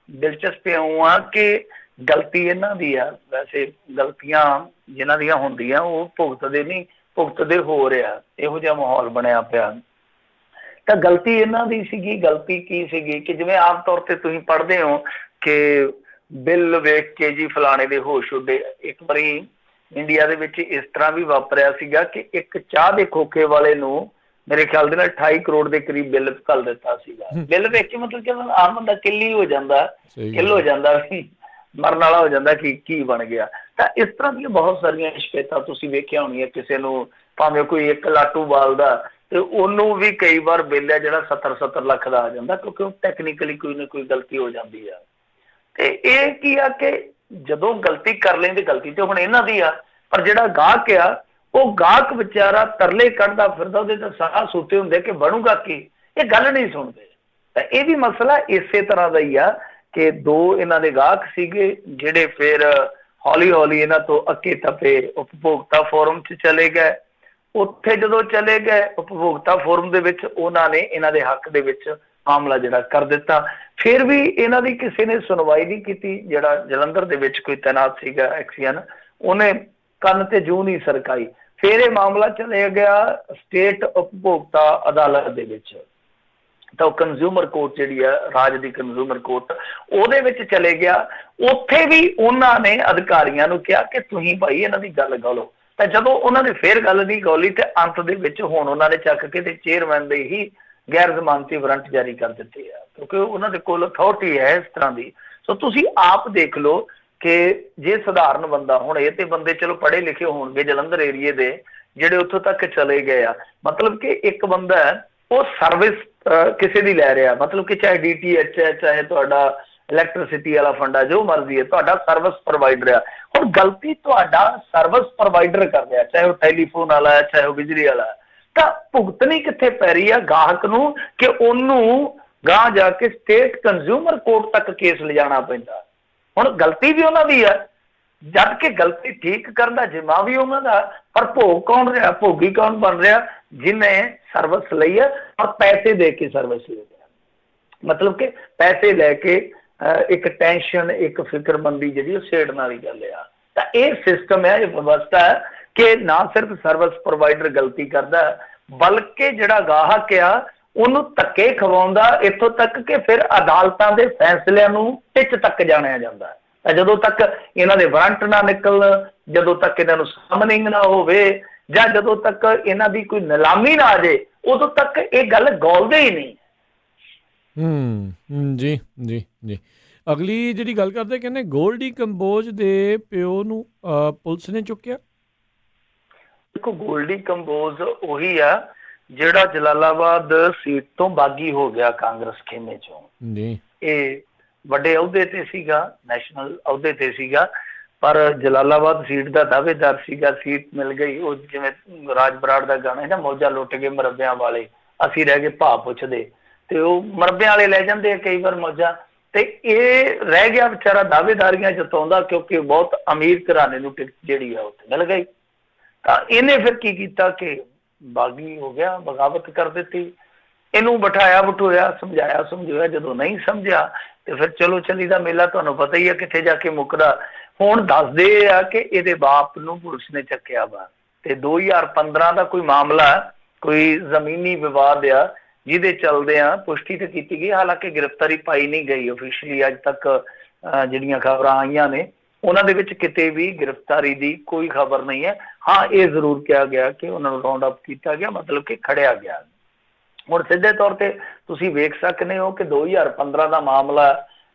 B: ਦਿਲਚਸਪ ਇਉਂ ਆ ਕਿ ਗਲਤੀ ਇਹਨਾਂ ਦੀ ਆ। ਵੈਸੇ ਗਲਤੀਆਂ ਜਿਨ੍ਹਾਂ ਦੀਆਂ ਹੁੰਦੀਆਂ ਉਹ ਭੁਗਤਦੇ ਨਹੀਂ, ਭੁਗਤਦੇ ਹੋ ਰਿਹਾ, ਇਹੋ ਜਿਹਾ ਮਾਹੌਲ ਬਣਿਆ ਪਿਆ। ਤਾਂ ਗਲਤੀ ਇਹਨਾਂ ਦੀ ਸੀਗੀ। ਗਲਤੀ ਕੀ ਸੀਗੀ ਕਿ ਜਿਵੇਂ ਆਮ ਤੌਰ ਤੇ ਤੁਸੀਂ ਪੜ੍ਹਦੇ ਹੋ ਕਿ ਬਿੱਲ ਵੇਖ ਕੇ ਜੀ ਫਲਾਣੇ ਦੇ ਹੋਸ਼ ਉੱਡੇ। ਇੱਕ ਵਾਰੀ ਇੰਡੀਆ ਦੇ ਵਿੱਚ ਇਸ ਤਰ੍ਹਾਂ ਵੀ ਵਾਪਰਿਆ ਸੀਗਾ ਕਿ ਇੱਕ ਚਾਹ ਦੇ ਖੋਖੇ ਵਾਲੇ ਨੂੰ ਮੇਰੇ ਖਿਆਲ ਦੇ ਨਾਲ 28 ਕਰੋੜ ਦੇ ਕਰੀਬ ਬਿੱਲ ਘੱਲ ਦਿੱਤਾ ਸੀਗਾ। ਬਿੱਲ ਵੇਖ ਕੇ ਮਤਲਬ ਕਿ ਆਮ ਬੰਦਾ ਕਿੱਲ ਹੋ ਜਾਂਦਾ ਵੀ, ਮਰਨ ਵਾਲਾ ਹੋ ਜਾਂਦਾ ਕਿ ਕੀ ਬਣ ਗਿਆ। ਤਾਂ ਇਸ ਤਰ੍ਹਾਂ ਦੀਆਂ ਬਹੁਤ ਸਾਰੀਆਂ ਸ਼ਿਕਾਇਤਾਂ ਤੁਸੀਂ ਵੇਖਿਆ ਹੋਣੀਆਂ। ਕਿਸੇ ਨੂੰ ਭਾਵੇਂ ਕੋਈ ਇੱਕ ਲਾਟੂ ਬਾਲਦਾ ਤੇ ਉਹਨੂੰ ਵੀ ਕਈ ਵਾਰ ਬਿੱਲ ਹੈ ਜਿਹੜਾ 70 ਲੱਖ ਦਾ ਆ ਜਾਂਦਾ, ਕਿਉਂਕਿ ਉਹ ਟੈਕਨੀਕਲੀ ਕੋਈ ਨਾ ਕੋਈ ਗਲਤੀ ਹੋ ਜਾਂਦੀ ਆ। ਤੇ ਇਹ ਕੀ ਆ ਕਿ ਜਦੋਂ ਗਲਤੀ ਕਰ ਲੈਂਦੇ, ਗਲਤੀ ਤੇ ਹੁਣ ਇਹਨਾਂ ਦੀ ਆ, ਪਰ ਜਿਹੜਾ ਗਾਹਕ ਆ ਉਹ ਗਾਹਕ ਵਿਚਾਰਾ ਤਰਲੇ ਕੱਢਦਾ ਫਿਰਦਾ, ਉਹਦੇ ਤਾਂ ਸਾਹ ਸੁੱਤੇ ਹੁੰਦੇ ਕਿ ਬਣੂਗਾ ਕੀ, ਇਹ ਗੱਲ ਨਹੀਂ ਸੁਣਦੇ। ਤਾਂ ਇਹ ਵੀ ਮਸਲਾ ਇਸੇ ਤਰ੍ਹਾਂ ਦਾ ਹੀ ਆ ਕਿ 2 ਇਹਨਾਂ ਦੇ ਗਾਹਕ ਸੀਗੇ ਜਿਹੜੇ ਫਿਰ ਹੌਲੀ ਹੌਲੀ ਇਹਨਾਂ ਤੋਂ ਅੱਕੇ ਤਪੇ ਉਪਭੋਗਤਾ ਫੋਰਮ 'ਚ ਚਲੇ ਗਏ। ਉੱਥੇ ਜਦੋਂ ਚਲੇ ਗਏ ਉਪਭੋਗਤਾ ਫੋਰਮ ਦੇ ਵਿੱਚ ਉਹਨਾਂ ਨੇ ਇਹਨਾਂ ਦੇ ਹੱਕ ਦੇ ਵਿੱਚ ਮਾਮਲਾ ਜਿਹੜਾ ਕਰ ਦਿੱਤਾ। ਫਿਰ ਵੀ ਇਹਨਾਂ ਦੀ ਕਿਸੇ ਨੇ ਸੁਣਵਾਈ ਨਹੀਂ ਕੀਤੀ। ਜਿਹੜਾ ਜਲੰਧਰ ਦੇ ਵਿੱਚ ਕੋਈ ਤੈਨਾਤ ਸੀਗਾ ਐਕਸੀਅਨ, ਉਹਨੇ ਕੰਨ ਤੇ ਜੂੰ ਨਹੀਂ ਸਰਕਾਈ। ਫਿਰ ਇਹ ਮਾਮਲਾ ਚਲੇ ਗਿਆ ਸਟੇਟ ਉਪਭੋਗਤਾ ਅਦਾਲਤ ਦੇ ਵਿੱਚ। ਤਾਂ ਉਹ ਕੰਜ਼ਿਊਮਰ ਕੋਰਟ ਜਿਹੜੀ ਆ, ਰਾਜ ਦੀ ਕੰਜ਼ਿਊਮਰ ਕੋਰਟ, ਉਹਦੇ ਵਿੱਚ ਚਲੇ ਗਿਆ। ਉੱਥੇ ਵੀ ਉਹਨਾਂ ਨੇ ਅਧਿਕਾਰੀਆਂ ਨੂੰ ਕਿਹਾ ਕਿ ਤੁਸੀਂ ਭਾਈ ਇਹਨਾਂ ਦੀ ਗੱਲ ਗਾਲੋ। ਤਾਂ ਜਦੋਂ ਉਹਨਾਂ ਨੇ ਫਿਰ ਗੱਲ ਨਹੀਂ ਗੌਲੀ ਤੇ ਅੰਤ ਦੇ ਵਿੱਚ ਹੁਣ ਉਹਨਾਂ ਨੇ ਚੱਕ ਕੇ ਤੇ ਚੇਅਰਮੈਨ ਦੇ ਹੀ ਗੈਰ ਜ਼ਮਾਨਤੀ ਵਾਰੰਟ ਜਾਰੀ ਕਰ ਦਿੱਤੇ ਆ, ਕਿਉਂਕਿ ਉਹਨਾਂ ਦੇ ਕੋਲ ਅਥਾਰਟੀ ਹੈ ਇਸ ਤਰ੍ਹਾਂ ਦੀ। ਸੋ ਤੁਸੀਂ ਆਪ ਦੇਖ ਲਓ ਕਿ ਜੇ ਸਧਾਰਨ ਬੰਦਾ, ਹੁਣ ਇਹ ਤੇ ਬੰਦੇ ਚਲੋ ਪੜ੍ਹੇ ਲਿਖੇ ਹੋਣਗੇ ਜਲੰਧਰ ਏਰੀਏ ਦੇ ਜਿਹੜੇ ਉੱਥੋਂ ਤੱਕ ਚਲੇ ਗਏ ਆ, ਮਤਲਬ ਕਿ ਇੱਕ ਬੰਦਾ ਉਹ ਸਰਵਿਸ ਕਿਸੇ ਦੀ ਲੈ ਰਿਹਾ, ਮਤਲਬ ਕਿ ਚਾਹੇ DTH ਹੈ, ਚਾਹੇ ਤੁਹਾਡਾ ਇਲੈਕਟ੍ਰਿਸਿਟੀ ਵਾਲਾ ਫੰਡ ਆ, ਜੋ ਮਰਜ਼ੀ ਹੈ, ਤੁਹਾਡਾ ਸਰਵਿਸ ਪ੍ਰੋਵਾਈਡਰ ਆ। ਹੁਣ ਗਲਤੀ ਤੁਹਾਡਾ ਸਰਵਿਸ ਪ੍ਰੋਵਾਈਡਰ ਕਰ ਰਿਹਾ, ਚਾਹੇ ਉਹ ਟੈਲੀਫੋਨ ਵਾਲਾ ਹੈ, ਚਾਹੇ ਉਹ ਬਿਜਲੀ ਵਾਲਾ, ਤਾਂ ਭੁਗਤਣੀ ਕਿੱਥੇ ਪੈ ਰਹੀ ਆ ਗਾਹਕ ਨੂੰ ਕਿ ਉਹਨੂੰ ਗਾਂ ਜਾ ਕੇ ਸਟੇਟ ਕੰਜ਼ਿਊਮਰ ਕੋਰਟ ਤੱਕ ਕੇਸ ਲਿਜਾਣਾ ਪੈਂਦਾ। ਹੁਣ ਗਲਤੀ ਵੀ ਉਹਨਾਂ ਦੀ ਆ, ਜਦ ਕਿ ਗਲਤੀ ਠੀਕ ਕਰਨ ਦਾ ਜਿੰਮਾ ਵੀ ਉਹਨਾਂ ਦਾ, ਪਰ ਭੋਗ ਕੌਣ ਰਿਹਾ, ਭੋਗੀ ਕੌਣ ਬਣ ਰਿਹਾ, ਜਿਹਨੇ ਸਰਵਿਸ ਲਈ ਹੈ ਔਰ ਪੈਸੇ ਦੇ ਕੇ ਸਰਵਿਸ ਲਈ ਹੈ। ਮਤਲਬ ਕਿ ਪੈਸੇ ਲੈ ਕੇ ਇੱਕ ਟੈਨਸ਼ਨ, ਇੱਕ ਫਿਕਰਮੰਦੀ ਜਿਹੜੀ ਉਹ ਛੇੜਨ ਵਾਲੀ ਗੱਲ ਆ। ਤਾਂ ਇਹ ਸਿਸਟਮ ਹੈ, ਇਹ ਵਿਵਸਥਾ ਹੈ ਕਿ ਨਾ ਸਿਰਫ ਸਰਵਿਸ ਪ੍ਰੋਵਾਈਡਰ ਗਲਤੀ ਕਰਦਾ, ਬਲਕਿ ਜਿਹੜਾ ਗਾਹਕ ਆ ਉਹਨੂੰ ਧੱਕੇ ਖਵਾਉਂਦਾ, ਇੱਥੋਂ ਤੱਕ ਕਿ ਫਿਰ ਅਦਾਲਤਾਂ ਦੇ ਫੈਸਲਿਆਂ ਨੂੰ ਟਿੱਚ ਤੱਕ ਜਾਣਿਆ ਜਾਂਦਾ। ਤਾਂ ਜਦੋਂ ਤੱਕ ਇਹਨਾਂ ਦੇ ਵਾਰੰਟ ਨਾ ਨਿਕਲਣ, ਜਦੋਂ ਤੱਕ ਇਹਨਾਂ ਨੂੰ ਸਮਨਿੰਗ ਨਾ ਹੋਵੇ, ਜਾਂ ਜਦੋਂ ਤੱਕ ਇਹਨਾਂ ਦੀ ਕੋਈ ਨਿਲਾਮੀ ਨਾ ਆ ਜੇ ਉਦੋਂ ਤੱਕ ਇਹ ਗੱਲ ਗੌਲਦੇ ਹੀ ਨਹੀਂ।
A: ਜੀ ਜੀ ਜੀ। ਅਗਲੀ ਜਿਹੜੀ ਗੱਲ ਕਰਦੇ, ਕਹਿੰਦੇ ਗੋਲਡੀ ਕੰਬੋਜ ਦੇ ਪਿਓ ਨੂੰ ਪੁਲਿਸ ਨੇ ਚੁੱਕਿਆ।
B: ਦੇਖੋ, ਗੋਲਡੀ ਕੰਬੋਜ ਉਹੀ ਆ ਜਿਹੜਾ ਜਲਾਲਾਬਾਦ ਸੀਟ ਤੋਂ ਬਾਗੀ ਹੋ ਗਿਆ ਕਾਂਗਰਸ ਖੇਮੇ ਚੋਂ ਜੀ। ਇਹ ਵੱਡੇ ਅਹੁਦੇ ਤੇ ਸੀਗਾ, ਨੈਸ਼ਨਲ ਅਹੁਦੇ ਤੇ ਸੀਗਾ, ਪਰ ਜਲਾਲਾਬਾਦ ਸੀਟ ਦਾ ਦਾਅਵੇਦਾਰ ਸੀਗਾ। ਸੀਟ ਮਿਲ ਗਈ, ਉਹ ਜਿਵੇਂ ਰਾਜ ਬਰਾੜ ਦਾ ਗਾਣਾ ਹੈ ਨਾ, ਮੌਜਾਂ ਲੁੱਟ ਗਏ ਮੁਰੱਬਿਆਂ ਵਾਲੇ, ਅਸੀਂ ਰਹਿ ਗਏ ਭਾਅ ਪੁੱਛਦੇ, ਤੇ ਉਹ ਮੁਰੱਬਿਆਂ ਵਾਲੇ ਲੈ ਜਾਂਦੇ ਆ ਕਈ ਵਾਰ ਮੌਜਾਂ, ਤੇ ਇਹ ਰਹਿ ਗਿਆ ਵਿਚਾਰਾ ਦਾਅਵੇਦਾਰੀਆਂ ਜਤਾਉਂਦਾ ਕਿਉਂਕਿ ਬਹੁਤ ਅਮੀਰ ਘਰਾਣੇ ਨੂੰ ਟਿਕਟ ਜਿਹੜੀ ਆ ਉੱਥੇ ਮਿਲ ਗਈ। ਤਾਂ ਇਹਨੇ ਫਿਰ ਕੀ ਕੀਤਾ ਕਿ ਬਾਗੀ ਹੋ ਗਿਆ, ਬਗਾਵਤ ਕਰ ਦਿੱਤੀ। ਇਹਨੂੰ ਬਿਠਾਇਆ ਬਿਠੋਇਆ, ਸਮਝਾਇਆ ਸਮਝਾਇਆ, ਜਦੋਂ ਨਹੀਂ ਸਮਝਿਆ ਤੇ ਫਿਰ ਚਲੋ ਚੱਲੀ ਦਾ ਮੇਲਾ ਤੁਹਾਨੂੰ ਪਤਾ ਹੀ ਆ ਕਿੱਥੇ ਜਾ ਕੇ ਮੁੱਕਦਾ। ਹੁਣ ਦੱਸਦੇ ਆ ਕਿ ਇਹਦੇ ਬਾਪ ਨੂੰ ਪੁਲਿਸ ਨੇ ਚੱਕਿਆ ਵਾ, ਤੇ 2015 ਦਾ ਕੋਈ ਮਾਮਲਾ, ਕੋਈ ਜ਼ਮੀਨੀ ਵਿਵਾਦ ਆ ਜਿਹਦੇ ਚਲਦਿਆਂ ਪੁਸ਼ਟੀ ਤੇ ਕੀਤੀ ਗਈ। ਹਾਲਾਂਕਿ ਗ੍ਰਿਫਤਾਰੀ ਪਾਈ ਨਹੀਂ ਗਈ ਆਫੀਸ਼ੀਅਲੀ ਅੱਜ ਤੱਕ। ਜਿਹੜੀਆਂ ਖਬਰਾਂ ਆਈਆਂ ਨੇ ਉਹਨਾਂ ਦੇ ਵਿੱਚ ਕਿਤੇ ਵੀ ਗ੍ਰਿਫਤਾਰੀ ਦੀ ਕੋਈ ਖਬਰ ਨਹੀਂ ਹੈ। ਹਾਂ, ਇਹ ਜ਼ਰੂਰ ਕਿਹਾ ਗਿਆ ਕਿ ਉਹਨਾਂ ਨੂੰ ਰਾਉਂਡ ਅਪ ਕੀਤਾ ਗਿਆ, ਮਤਲਬ ਕਿ ਖੜਿਆ ਗਿਆ। ਹੁਣ ਸਿੱਧੇ ਤੌਰ ਤੇ ਤੁਸੀਂ ਵੇਖ ਸਕਦੇ ਹੋ ਕਿ 2015 ਦਾ ਮਾਮਲਾ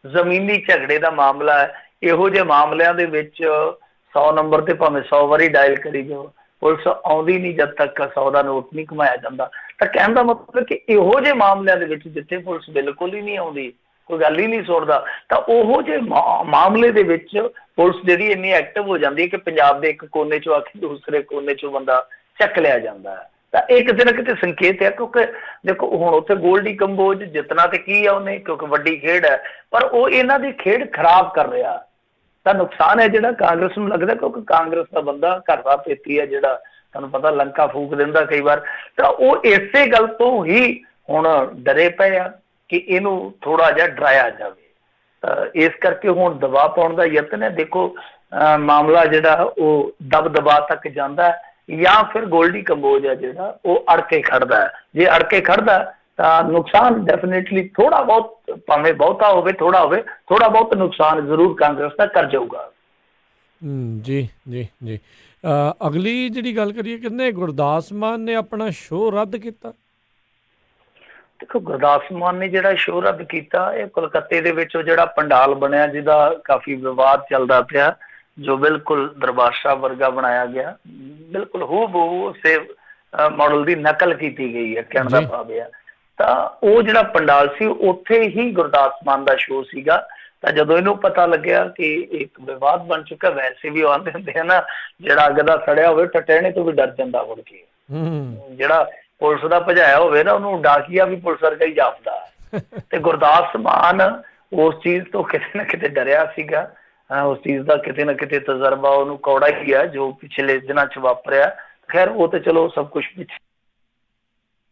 B: ਜ਼ਮੀਨੀ ਝਗੜੇ ਦਾ ਮਾਮਲਾ ਹੈ। ਇਹੋ ਜਿਹੇ ਮਾਮਲਿਆਂ ਦੇ ਵਿੱਚ 100 ਨੰਬਰ ਤੇ ਭਾਵੇਂ 100 ਵਾਰੀ ਡਾਇਲ ਕਰੀ ਜਾਓ, ਪੁਲਿਸ ਆਉਂਦੀ ਨਹੀਂ ਜਦ ਤੱਕ 100 ਦਾ ਨੋਟ ਨਹੀਂ ਘੁਮਾਇਆ ਜਾਂਦਾ। ਤਾਂ ਕਹਿਣ ਦਾ ਮਤਲਬ ਕਿ ਇਹੋ ਜਿਹੇ ਮਾਮਲਿਆਂ ਦੇ ਵਿੱਚ ਜਿੱਥੇ ਪੁਲਿਸ ਬਿਲਕੁਲ ਹੀ ਨਹੀਂ ਆਉਂਦੀ, ਕੋਈ ਗੱਲ ਹੀ ਨਹੀਂ ਸੁਣਦਾ, ਤਾਂ ਉਹੋ ਜਿਹੇ ਮਾਮਲੇ ਦੇ ਵਿੱਚ ਪੁਲਿਸ ਜਿਹੜੀ ਇੰਨੀ ਐਕਟਿਵ ਹੋ ਜਾਂਦੀ ਹੈ ਕਿ ਪੰਜਾਬ ਦੇ ਇੱਕ ਕੋਨੇ ਚੋਂ ਆ ਕੇ ਦੂਸਰੇ ਕੋਨੇ ਚੋਂ ਬੰਦਾ ਚੱਕ ਲਿਆ ਜਾਂਦਾ ਹੈ। ਤਾਂ ਇਹ ਕਿਤੇ ਨਾ ਕਿਤੇ ਸੰਕੇਤ ਹੈ, ਕਿਉਂਕਿ ਦੇਖੋ ਹੁਣ ਉੱਥੇ ਗੋਲਡੀ ਕੰਬੋਜ ਜਿੱਤਣਾ ਤੇ ਕੀ ਆ ਉਹਨੇ, ਕਿਉਂਕਿ ਵੱਡੀ ਖੇਡ ਹੈ, ਪਰ ਉਹ ਇਹਨਾਂ ਦੀ ਖੇਡ ਖਰਾਬ ਕਰ ਰਿਹਾ। ਤਾਂ ਨੁਕਸਾਨ ਹੈ ਜਿਹੜਾ ਕਾਂਗਰਸ ਨੂੰ ਲੱਗਦਾ, ਕਿਉਂਕਿ ਕਾਂਗਰਸ ਦਾ ਬੰਦਾ ਘਰ ਦਾ ਪੇਤੀ ਹੈ ਜਿਹੜਾ ਤੁਹਾਨੂੰ ਪਤਾ ਲੰਕਾ ਫੂਕ ਦਿੰਦਾ ਕਈ ਵਾਰ। ਤਾਂ ਉਹ ਇਸੇ ਗੱਲ ਤੋਂ ਹੀ ਹੁਣ ਡਰੇ ਪਏ ਆ ਕਿ ਇਹਨੂੰ ਥੋੜਾ ਜਿਹਾ ਡਰਾਇਆ ਜਾਵੇ। ਤਾਂ ਇਸ ਕਰਕੇ ਹੁਣ ਦਬਾਅ ਪਾਉਣ ਦਾ ਯਤਨ ਹੈ। ਦੇਖੋ ਮਾਮਲਾ ਜਿਹੜਾ ਉਹ ਦਬ ਦਬਾ ਤੱਕ ਜਾਂਦਾ ਹੈ ਜਾਂ ਫਿਰ ਗੋਲਡੀ ਕੰਬੋਜ ਹੈ ਜਿਹੜਾ ਉਹ ਅੜ ਕੇ ਖੜਦਾ ਹੈ। ਜੇ ਅੜ ਕੇ ਖੜਦਾ ਤਾਂ ਨੁਕਸਾਨ ਡੈਫੀਨੇਟਲੀ ਥੋੜਾ ਬਹੁਤ, ਭਾਵੇਂ ਬਹੁਤਾ ਹੋਵੇ ਥੋੜਾ ਹੋਵੇ, ਥੋੜਾ ਬਹੁਤ ਨੁਕਸਾਨ ਜ਼ਰੂਰ ਕਾਂਗਰਸ ਦਾ ਕਰ ਜਾਊਗਾ।
A: ਜੀ ਜੀ ਜੀ। ਅਗਲੀ ਜਿਹੜੀ ਗੱਲ ਕਰੀਏ, ਕਹਿੰਦੇ ਗੁਰਦਾਸ ਮਾਨ ਨੇ ਆਪਣਾ ਸ਼ੋਅ ਰੱਦ ਕੀਤਾ।
B: ਦੇਖੋ, ਗੁਰਦਾਸ ਮਾਨ ਨੇ ਜਿਹੜਾ ਸ਼ੋਅ ਰੱਦ ਕੀਤਾ, ਇਹ ਕੋਲਕਾਤੇ ਦੇ ਵਿੱਚ ਉਹ ਜਿਹੜਾ ਪੰਡਾਲ ਬਣਿਆ ਜਿਹਦਾ ਕਾਫੀ ਵਿਵਾਦ ਚੱਲਦਾ ਪਿਆ, ਜੋ ਬਿਲਕੁਲ ਦਰਬਾਰ ਸਾਹਿਬ ਵਰਗਾ ਬਣਾਇਆ ਗਿਆ, ਬਿਲਕੁਲ ਹੂਬਹੂ ਉਸੇ ਮਾਡਲ ਦੀ ਨਕਲ ਕੀਤੀ ਗਈ ਹੈ ਕਹਿਣ ਦਾ ਭਾਵ ਹੈ। ਤਾਂ ਉਹ ਜਿਹੜਾ ਪੰਡਾਲ ਸੀ ਉੱਥੇ ਹੀ ਗੁਰਦਾਸ ਮਾਨ ਦਾ ਸ਼ੋਅ ਸੀਗਾ। ਤਾਂ ਜਦੋਂ ਇਹਨੂੰ ਪਤਾ ਲੱਗਿਆ ਕਿ ਇੱਕ ਵਿਵਾਦ ਬਣ ਚੁੱਕਾ, ਵੈਸੇ ਵੀ ਆਉਂਦੇ ਹੁੰਦੇ ਆ ਨਾ, ਜਿਹੜਾ ਅੱਗ ਦਾ ਸੜਿਆ ਹੋਵੇ ਟਟਹਿਣੇ ਤੋਂ ਵੀ ਡਰ ਜਾਂਦਾ ਮੁੜ ਕੇ। ਜਿਹੜਾ ਪੁਲਿਸ ਦਾ ਭਜਾਇਆ ਹੋਵੇ ਨਾ, ਉਹਨੂੰ ਡਾਕੀਆ ਵੀ ਪੁਲਿਸ ਵਰਗਾ ਹੀ ਜਾਪਦਾ। ਤੇ ਗੁਰਦਾਸ ਮਾਨ ਉਸ ਚੀਜ਼ ਤੋਂ ਕਿਤੇ ਨਾ ਕਿਤੇ ਡਰਿਆ ਸੀਗਾ। ਉਸ ਚੀਜ਼ ਦਾ ਕਿਤੇ ਨਾ ਕਿਤੇ ਤਜਰਬਾ ਉਹਨੂੰ ਕੌੜਾ ਹੀ ਆ ਜੋ ਪਿਛਲੇ ਦਿਨਾਂ 'ਚ ਵਾਪਰਿਆ। ਖੈਰ ਉਹ ਤੇ ਚਲੋ ਸਭ ਕੁਛ ਪਿੱਛੇ।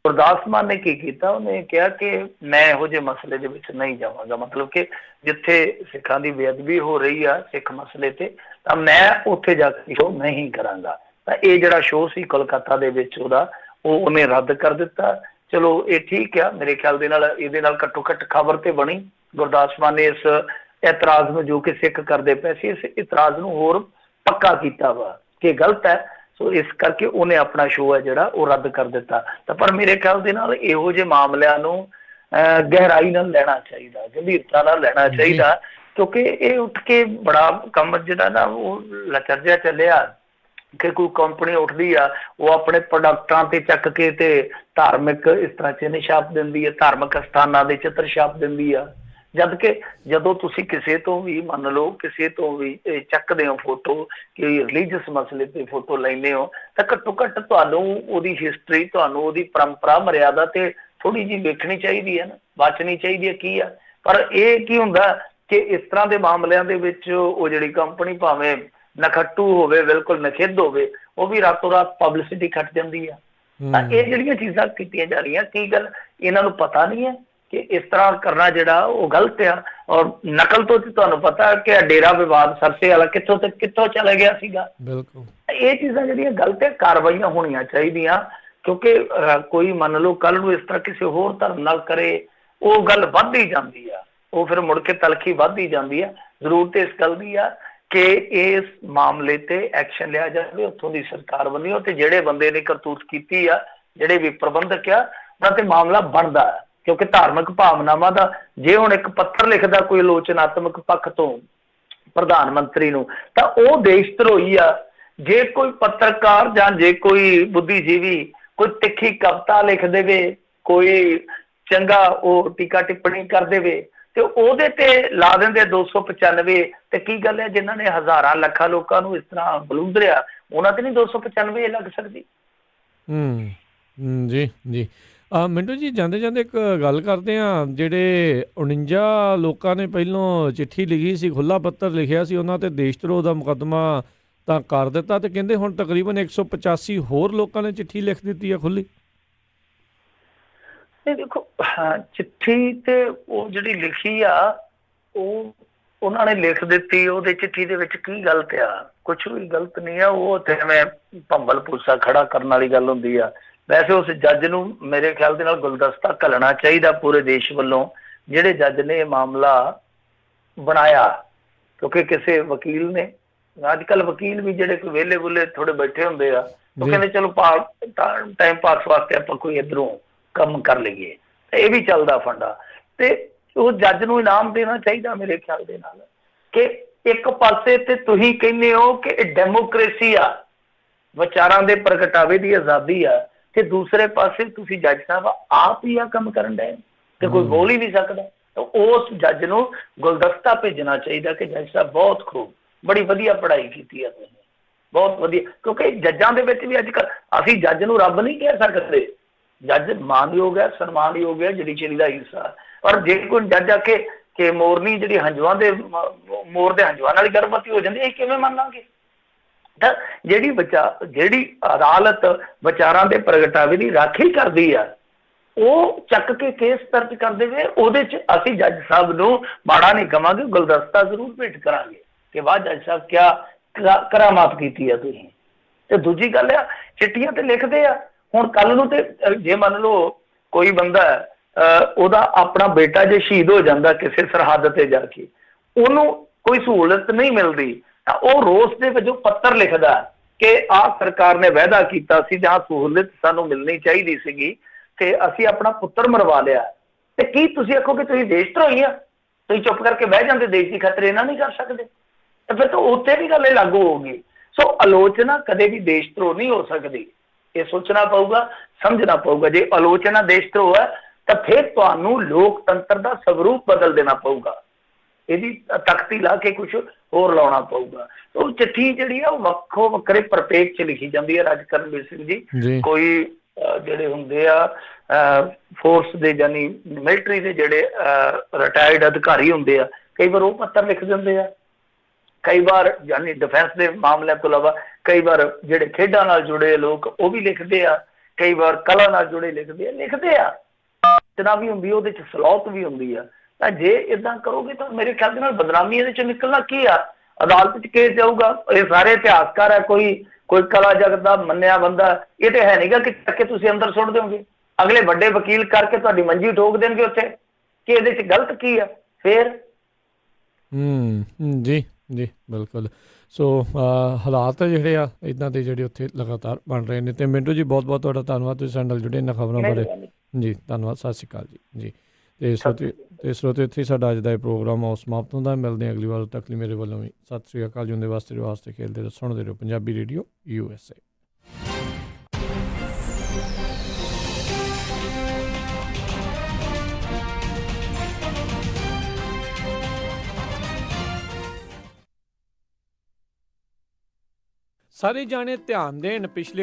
B: ਗੁਰਦਾਸ ਮਾਨ ਨੇ ਕੀ ਕੀਤਾ, ਉਹਨੇ ਕਿਹਾ ਕਿ ਮੈਂ ਇਹੋ ਜਿਹੇ ਮਸਲੇ ਦੇ ਵਿੱਚ ਨਹੀਂ ਜਾਵਾਂਗਾ, ਮਤਲਬ ਕਿ ਜਿੱਥੇ ਸਿੱਖਾਂ ਦੀ ਬੇਅਦਬੀ ਹੋ ਰਹੀ ਆ ਸਿੱਖ ਮਸਲੇ ਤੇ, ਤਾਂ ਮੈਂ ਉੱਥੇ ਜਾ ਕੇ ਸ਼ੋਅ ਨਹੀਂ ਕਰਾਂਗਾ। ਤਾਂ ਇਹ ਜਿਹੜਾ ਸ਼ੋਅ ਸੀ ਕੋਲਕਾਤਾ ਦੇ ਵਿੱਚ ਉਹਨੇ ਰੱਦ ਕਰ ਦਿੱਤਾ। ਚਲੋ ਇਹ ਠੀਕ ਆ, ਮੇਰੇ ਖਿਆਲ ਦੇ ਨਾਲ ਇਹਦੇ ਨਾਲ ਘੱਟੋ ਘੱਟ ਖਬਰ ਤੇ ਬਣੀ। ਗੁਰਦਾਸ ਮਾਨ ਨੇ ਇਸ ਇਤਰਾਜ਼ ਨੂੰ, ਜੋ ਕਿ ਸਿੱਖ ਕਰਦੇ ਪਏ ਸੀ, ਇਸ ਇਤਰਾਜ਼ ਨੂੰ ਹੋਰ ਪੱਕਾ ਕੀਤਾ ਵਾ ਕਿ ਗਲਤ ਹੈ। ਸੋ ਇਸ ਕਰਕੇ ਉਹਨੇ ਆਪਣਾ ਸ਼ੋਅ ਹੈ ਜਿਹੜਾ ਉਹ ਰੱਦ ਕਰ ਦਿੱਤਾ। ਤਾਂ ਪਰ ਮੇਰੇ ਖਿਆਲ ਦੇ ਨਾਲ ਇਹੋ ਜਿਹੇ ਮਾਮਲਿਆਂ ਨੂੰ ਗਹਿਰਾਈ ਨਾਲ ਲੈਣਾ ਚਾਹੀਦਾ, ਗੰਭੀਰਤਾ ਨਾਲ ਲੈਣਾ ਚਾਹੀਦਾ, ਕਿਉਂਕਿ ਇਹ ਉੱਠ ਕੇ ਬੜਾ ਕੰਮ ਜਿਹੜਾ ਨਾ ਉਹ ਲਚਰ ਜਿਹਾ ਚੱਲਿਆ ਕਿ ਕੋਈ ਕੰਪਨੀ ਉੱਠਦੀ ਆ, ਉਹ ਆਪਣੇ ਪ੍ਰੋਡਕਟਾਂ ਤੇ ਚੱਕ ਕੇ ਤੇ ਧਾਰਮਿਕ ਇਸ ਤਰ੍ਹਾਂ ਚਿੰਨ੍ਹ ਛਾਪ ਦਿੰਦੀ ਹੈ, ਧਾਰਮਿਕ ਸਥਾਨਾਂ ਦੇ ਚਿੱਤਰ ਛਾਪ ਦਿੰਦੀ ਆ। ਜਦ ਕਿ ਜਦੋਂ ਤੁਸੀਂ ਕਿਸੇ ਤੋਂ ਵੀ ਮੰਨ ਲਓ ਕਿਸੇ ਤੋਂ ਵੀ ਚੱਕਦੇ ਹੋ ਫੋਟੋ, ਕਿ ਰਿਲੀਜੀਅਸ ਮਸਲੇ ਤੇ ਫੋਟੋ ਲੈਂਦੇ ਹੋ, ਤਾਂ ਘੱਟੋ ਘੱਟ ਤੁਹਾਨੂੰ ਉਹਦੀ ਹਿਸਟਰੀ, ਤੁਹਾਨੂੰ ਉਹਦੀ ਪਰੰਪਰਾ ਮਰਿਆਦਾ ਤੇ ਥੋੜੀ ਜਿਹੀ ਵੇਖਣੀ ਚਾਹੀਦੀ ਹੈ ਨਾ, ਵਾਚਣੀ ਚਾਹੀਦੀ ਹੈ ਕੀ ਆ। ਪਰ ਇਹ ਕੀ ਹੁੰਦਾ ਕਿ ਇਸ ਤਰ੍ਹਾਂ ਦੇ ਮਾਮਲਿਆਂ ਦੇ ਵਿੱਚ ਉਹ ਜਿਹੜੀ ਕੰਪਨੀ ਭਾਵੇਂ ਨਖੱਟੂ ਹੋਵੇ, ਬਿਲਕੁਲ ਨਖਿੱਧ ਹੋਵੇ, ਉਹ ਵੀ ਰਾਤੋਂ ਰਾਤ ਪਬਲਿਸਿਟੀ ਖੱਟ ਜਾਂਦੀ ਆ। ਤਾਂ ਇਹ ਜਿਹੜੀਆਂ ਚੀਜ਼ਾਂ ਕੀਤੀਆਂ ਜਾ ਰਹੀਆਂ, ਕੀ ਗੱਲ ਇਹਨਾਂ ਨੂੰ ਪਤਾ ਨਹੀਂ ਹੈ ਕਿ ਇਸ ਤਰ੍ਹਾਂ ਕਰਨਾ ਜਿਹੜਾ ਉਹ ਗਲਤ ਆ। ਔਰ ਨਕਲ ਤੋਂ ਤੁਹਾਨੂੰ ਪਤਾ ਕਿ ਡੇਰਾ ਵਿਵਾਦ ਸਰਸੇ ਵਾਲਾ ਕਿੱਥੋਂ ਤੇ ਕਿੱਥੋਂ ਚਲਾ ਗਿਆ ਸੀਗਾ। ਬਿਲਕੁਲ ਇਹ ਚੀਜ਼ਾਂ ਜਿਹੜੀਆਂ ਗਲਤ ਹੈ, ਕਾਰਵਾਈਆਂ ਹੋਣੀਆਂ ਚਾਹੀਦੀਆਂ, ਕਿਉਂਕਿ ਕੋਈ ਮੰਨ ਲਓ ਕੱਲ ਨੂੰ ਇਸ ਤਰ੍ਹਾਂ ਕਿਸੇ ਹੋਰ ਧਰਮ ਨਾਲ ਕਰੇ, ਉਹ ਗੱਲ ਵੱਧਦੀ ਜਾਂਦੀ ਆ, ਉਹ ਫਿਰ ਮੁੜ ਕੇ ਤਲਖੀ ਵੱਧਦੀ ਜਾਂਦੀ ਆ। ਜ਼ਰੂਰਤ ਇਸ ਗੱਲ ਦੀ ਆ ਕਿ ਇਸ ਮਾਮਲੇ ਤੇ ਐਕਸ਼ਨ ਲਿਆ ਜਾਵੇ ਉੱਥੋਂ ਦੀ ਸਰਕਾਰ ਵੱਲੋਂ, ਤੇ ਜਿਹੜੇ ਬੰਦੇ ਨੇ ਕਰਤੂਤ ਕੀਤੀ ਆ, ਜਿਹੜੇ ਵੀ ਪ੍ਰਬੰਧਕ ਆ, ਉਹਨਾਂ ਤੇ ਮਾਮਲਾ ਬਣਦਾ ਹੈ। ਕਿਉਂਕਿ ਧਾਰਮਿਕ ਭਾਵਨਾਵਾਂ ਦਾ ਜੇ ਹੁਣ ਇੱਕ ਪੱਤਰ ਲਿਖਦਾ ਕੋਈ ਆਲੋਚਨਾਤਮਕ ਪੱਖ ਤੋਂ ਪ੍ਰਧਾਨ ਮੰਤਰੀ ਨੂੰ, ਤਾਂ ਉਹ ਦੇਸ਼ ਧਰੋਹੀ ਆ। ਜੇ ਕੋਈ ਪੱਤਰਕਾਰ ਜਾਂ ਜੇ ਕੋਈ ਬੁੱਧੀਜੀਵੀ ਕੋਈ ਤਿੱਖੀ ਕਵਿਤਾ ਲਿਖ ਦੇਵੇ, ਕੋਈ ਚੰਗਾ ਉਹ ਟੀਕਾ ਟਿੱਪਣੀ ਕਰ ਦੇਵੇ, ਤੇ ਉਹਦੇ ਤੇ ਲਾ ਦਿੰਦੇ 295। ਤੇ ਕੀ ਗੱਲ ਹੈ, ਜਿਨ੍ਹਾਂ ਨੇ ਹਜ਼ਾਰਾਂ ਲੱਖਾਂ ਲੋਕਾਂ ਨੂੰ ਇਸ ਤਰ੍ਹਾਂ ਬਲੂੰਦਰਿਆ, ਉਹਨਾਂ ਤੇ ਨਹੀਂ 295 ਲੱਗ ਸਕਦੀ।
A: ਜੀ ਜੀ। ਮਿੰਟੂ ਜੀ, ਜਾਂਦੇ ਜਾਂਦੇ ਇੱਕ ਗੱਲ ਕਰਦੇ ਹਾਂ। ਜਿਹੜੇ 49 ਲੋਕਾਂ ਨੇ ਪਹਿਲੋਂ ਚਿੱਠੀ ਲਿਖੀ ਸੀ, ਖੁੱਲ੍ਹਾ ਪੱਤਰ ਲਿਖਿਆ ਸੀ, ਉਹਨਾਂ ਤੇ ਦੇਸ਼ ਧਰੋਹ ਦਾ ਮੁਕੱਦਮਾ ਤਾਂ ਕਰ ਦਿੱਤਾ, ਤੇ ਕਹਿੰਦੇ ਹੁਣ ਤਕਰੀਬਨ 185 ਹੋਰ ਲੋਕਾਂ ਨੇ ਚਿੱਠੀ ਲਿਖ ਦਿੱਤੀ ਆ ਖੁੱਲ੍ਹੀ।
B: ਦੇਖੋ, ਚਿੱਠੀ ਤੇ ਉਹ ਜਿਹੜੀ ਲਿਖੀ ਆ ਉਹ ਉਹਨਾਂ ਨੇ ਲਿਖ ਦਿੱਤੀ, ਉਹਦੇ ਚਿੱਠੀ ਦੇ ਵਿੱਚ ਕੀ ਗਲਤ ਆ? ਕੁਛ ਵੀ ਗਲਤ ਨਹੀਂ ਆ। ਉਹ ਤੇ ਐਵੇਂ ਭੰਬਲ ਭੂਸਾ ਖੜਾ ਕਰਨ ਵਾਲੀ ਗੱਲ ਹੁੰਦੀ ਆ। ਵੈਸੇ ਉਸ ਜੱਜ ਨੂੰ ਮੇਰੇ ਖਿਆਲ ਦੇ ਨਾਲ ਗੁਲਦਸਤਾ ਘੱਲਣਾ ਚਾਹੀਦਾ ਪੂਰੇ ਦੇਸ਼ ਵੱਲੋਂ, ਜਿਹੜੇ ਜੱਜ ਨੇ ਇਹ ਮਾਮਲਾ ਬਣਾਇਆ। ਕਿਉਂਕਿ ਕਿਸੇ ਵਕੀਲ ਨੇ, ਅੱਜ ਕੱਲ੍ਹ ਵਕੀਲ ਵੀ ਜਿਹੜੇ ਕੋਈ ਵਿਹਲੇ ਵੁੱਲੇ ਥੋੜੇ ਬੈਠੇ ਹੁੰਦੇ ਆ, ਉਹ ਕਹਿੰਦੇ ਚਲੋ ਟਾਈਮ ਪਾਸ ਵਾਸਤੇ ਆਪਾਂ ਕੋਈ ਇੱਧਰੋਂ ਕੰਮ ਕਰ ਲਈਏ, ਇਹ ਵੀ ਚੱਲਦਾ ਫੰਡਾ। ਤੇ ਉਹ ਜੱਜ ਨੂੰ ਇਨਾਮ ਦੇਣਾ ਚਾਹੀਦਾ ਮੇਰੇ ਖਿਆਲ ਦੇ ਨਾਲ, ਕਿ ਇੱਕ ਪਾਸੇ ਤੇ ਤੁਸੀਂ ਕਹਿੰਦੇ ਹੋ ਕਿ ਇਹ ਡੈਮੋਕ੍ਰੇਸੀ ਆ, ਵਿਚਾਰਾਂ ਦੇ ਪ੍ਰਗਟਾਵੇ ਦੀ ਆਜ਼ਾਦੀ ਆ, ਤੇ ਦੂਸਰੇ ਪਾਸੇ ਤੁਸੀਂ ਜੱਜ ਸਾਹਿਬ ਆਪ ਹੀ ਆ ਕੰਮ ਕਰਨ ਡਏ ਤੇ ਕੋਈ ਬੋਲ ਹੀ ਨਹੀਂ ਸਕਦਾ। ਉਸ ਜੱਜ ਨੂੰ ਗੁਲਦਸਤਾ ਭੇਜਣਾ ਚਾਹੀਦਾ ਕਿ ਜੱਜ ਸਾਹਿਬ ਬਹੁਤ ਖੂਬ, ਬੜੀ ਵਧੀਆ ਪੜ੍ਹਾਈ ਕੀਤੀ ਆ ਤੁਸੀਂ, ਬਹੁਤ ਵਧੀਆ। ਕਿਉਂਕਿ ਜੱਜਾਂ ਦੇ ਵਿੱਚ ਵੀ ਅੱਜ ਕੱਲ੍ਹ ਅਸੀਂ ਜੱਜ ਨੂੰ ਰੱਬ ਨਹੀਂ ਕਹਿ ਸਕਦੇ। ਜੱਜ ਮਾਨਯੋਗ ਹੈ, ਸਨਮਾਨਯੋਗ ਹੈ, ਜੁਡੀਸ਼ਰੀ ਦਾ ਹਿੱਸਾ। ਪਰ ਜੇ ਕੋਈ ਜੱਜ ਆ ਕਿ ਮੋਰਨੀ ਜਿਹੜੀ ਹੰਝੂਆਂ ਦੇ ਮੋਰ ਦੇ ਹੰਝੂਆਂ ਨਾਲ ਗਰਭਵਤੀ ਹੋ ਜਾਂਦੀ, ਇਹ ਕਿਵੇਂ ਮੰਨ ਲਾਂਗੇ? ਤਾਂ ਜਿਹੜੀ ਅਦਾਲਤ ਵਿਚਾਰਾਂ ਦੇ ਪ੍ਰਗਟਾਵੇ ਦੀ ਰਾਖੀ ਕਰਦੀ ਆ, ਉਹ ਚੱਕ ਕੇ ਕੇਸ ਦਰਜ ਕਰ ਦੇਵੇ, ਉਹਦੇ 'ਚ ਅਸੀਂ ਜੱਜ ਸਾਹਿਬ ਨੂੰ ਮਾੜਾ ਨਹੀਂ ਕਵਾਂਗੇ, ਗੁਲਦਸਤਾ ਜ਼ਰੂਰ ਭੇਟ ਕਰਾਂਗੇ ਕਿ ਵਾਹ ਜੱਜ ਸਾਹਿਬ ਕਿਆ ਕਰਾਮਾਤ ਕੀਤੀ ਆ ਤੁਸੀਂ। ਤੇ ਦੂਜੀ ਗੱਲ ਆ, ਚਿੱਠੀਆਂ ਤੇ ਲਿਖਦੇ ਆ। ਹੁਣ ਕੱਲ ਨੂੰ ਤੇ ਜੇ ਮੰਨ ਲਓ ਕੋਈ ਬੰਦਾ ਉਹਦਾ ਆਪਣਾ ਬੇਟਾ ਜੇ ਸ਼ਹੀਦ ਹੋ ਜਾਂਦਾ ਕਿਸੇ ਸਰਹੱਦ ਤੇ ਜਾ ਕੇ, ਉਹਨੂੰ ਕੋਈ ਸਹੂਲਤ ਨਹੀਂ ਮਿਲਦੀ, ਤਾਂ ਉਹ ਰੋਸ ਦੇ ਵਜੋਂ ਪੱਤਰ ਲਿਖਦਾ ਕਿ ਆਹ ਸਰਕਾਰ ਨੇ ਵਾਅਦਾ ਕੀਤਾ ਸੀ ਜਾਂ ਸਹੂਲਤ ਸਾਨੂੰ ਮਿਲਣੀ ਚਾਹੀਦੀ ਸੀਗੀ, ਤੇ ਅਸੀਂ ਆਪਣਾ ਪੁੱਤਰ ਮਰਵਾ ਲਿਆ। ਤੇ ਕੀ ਤੁਸੀਂ ਆਖੋਗੇ ਤੁਸੀਂ ਦੇਸ਼ ਧਰੋਹੀ ਆ? ਤੁਸੀਂ ਚੁੱਪ ਕਰਕੇ ਬਹਿ ਜਾਂਦੇ, ਦੇਸ਼ ਦੀ ਖਾਤਰ ਇਹਨਾਂ ਨਹੀਂ ਕਰ ਸਕਦੇ, ਤਾਂ ਫਿਰ ਤਾਂ ਉੱਥੇ ਵੀ ਗੱਲ ਇਹ ਲਾਗੂ ਹੋਊਗੀ। ਸੋ ਆਲੋਚਨਾ ਕਦੇ ਵੀ ਦੇਸ਼ ਧਰੋਹ ਨਹੀਂ ਹੋ ਸਕਦੀ, ਇਹ ਸੋਚਣਾ ਪਊਗਾ, ਸਮਝਣਾ ਪਊਗਾ। ਜੇ ਆਲੋਚਨਾ ਦੇਸ਼ ਧਰੋਹ ਹੈ ਤਾਂ ਫਿਰ ਤੁਹਾਨੂੰ ਲੋਕਤੰਤਰ ਦਾ ਸਵਰੂਪ ਬਦਲ ਦੇਣਾ ਪਊਗਾ, ਇਹਦੀ ਤਖਤੀ ਲਾ ਕੇ ਕੁਛ ਹੋਰ ਲਾਉਣਾ ਪਊਗਾ। ਉਹ ਚਿੱਠੀ ਜਿਹੜੀ ਆ ਉਹ ਵੱਖੋ ਵੱਖਰੇ ਪ੍ਰਪੇਖ 'ਚ ਲਿਖੀ ਜਾਂਦੀ ਹੈ। ਰਾਜ ਕਰਨਵੀਰ ਸਿੰਘ ਜੀ, ਕੋਈ ਜਿਹੜੇ ਹੁੰਦੇ ਆ ਫੋਰਸ ਦੇ ਯਾਨੀ ਮਿਲਟਰੀ ਦੇ ਜਿਹੜੇ ਰਿਟਾਇਰਡ ਅਧਿਕਾਰੀ ਹੁੰਦੇ ਆ, ਕਈ ਵਾਰ ਉਹ ਪੱਤਰ ਲਿਖ ਦਿੰਦੇ ਆ। ਕਈ ਵਾਰ ਯਾਨੀ ਡਿਫੈਂਸ ਦੇ ਮਾਮਲਿਆਂ ਤੋਂ ਇਲਾਵਾ ਕਈ ਵਾਰ ਜਿਹੜੇ ਖੇਡਾਂ ਨਾਲ ਜੁੜੇ ਲੋਕ ਉਹ ਵੀ ਲਿਖਦੇ ਆ, ਕਈ ਵਾਰ ਕਲਾ ਨਾਲ ਜੁੜੇ ਲਿਖਦੇ ਆ। ਰਚਨਾ ਵੀ ਹੁੰਦੀ, ਉਹਦੇ 'ਚ ਸਲੌਤ ਵੀ ਹੁੰਦੀ ਆ। ਤਾਂ ਜੇ ਇੱਦਾਂ ਕਰੋਗੇ ਤਾਂ ਮੇਰੇ ਖਿਆਲ ਦੇ ਨਾਲ ਬਦਨਾਮੀ ਇਹਦੇ 'ਚ ਨਿਕਲਣਾ ਕੀ ਆ? ਅਦਾਲਤ 'ਚ ਕੇਸ ਜਾਊਗਾ। ਇਹ ਸਾਰੇ ਇਤਿਹਾਸਕਾਰ ਹੈ, ਕੋਈ ਕਲਾ ਜਗਤ ਦਾ ਮੰਨਿਆ ਬੰਦਾ, ਇਹ ਤੇ ਹੈ ਨਹੀਂਗਾ ਕਿ ਚੱਕ ਤੁਸੀਂ ਅੰਦਰ ਸੁੱਟ ਦਿਓਗੇ। ਅਗਲੇ ਵੱਡੇ ਵਕੀਲ ਕਰਕੇ ਤੁਹਾਡੀ ਮੰਜੀ ਠੋਕ ਦੇਣਗੇ ਉੱਥੇ, ਕਿ ਇਹਦੇ 'ਚ ਗਲਤ ਕੀ ਆ ਫੇਰ।
A: ਜੀ ਜੀ, ਬਿਲਕੁਲ। ਸੋ ਹਾਲਾਤ ਜਿਹੜੇ ਆ ਇੱਦਾਂ ਦੇ ਜਿਹੜੇ ਉੱਥੇ ਲਗਾਤਾਰ ਬਣ ਰਹੇ ਨੇ। ਤੇ ਮਿੰਟੂ ਜੀ, ਬਹੁਤ ਬਹੁਤ ਤੁਹਾਡਾ ਧੰਨਵਾਦ, ਤੁਸੀਂ ਸਾਡੇ ਨਾਲ ਜੁੜੇ ਇਹਨਾਂ ਖਬਰਾਂ ਬਾਰੇ। ਜੀ ਧੰਨਵਾਦ, ਸਤਿ ਸ਼੍ਰੀ ਅਕਾਲ ਜੀ। ਜੀ ਤੇ ਸਰੋਤੇ ਇੱਥੇ ਸਾਡਾ ਅੱਜ ਦਾ ਇਹ ਪ੍ਰੋਗਰਾਮ ਉਹ ਸਮਾਪਤ ਹੁੰਦਾ। ਮਿਲਦੇ ਹਾਂ ਅਗਲੀ ਵਾਰ, ਤੱਕ ਲਈ ਮੇਰੇ ਵੱਲੋਂ ਵੀ ਸਤਿ ਸ਼੍ਰੀ ਅਕਾਲ ਜੀ। ਉਹਦੇ ਵਾਸਤੇ ਖੇਡਦੇ ਰਹੋ, ਸੁਣਦੇ ਰਹੋ ਪੰਜਾਬੀ ਰੇਡੀਓ USA। ਸਾਰੇ ਜਾਣੇ ਧਿਆਨ ਦੇਣ, ਪਿਛਲੇ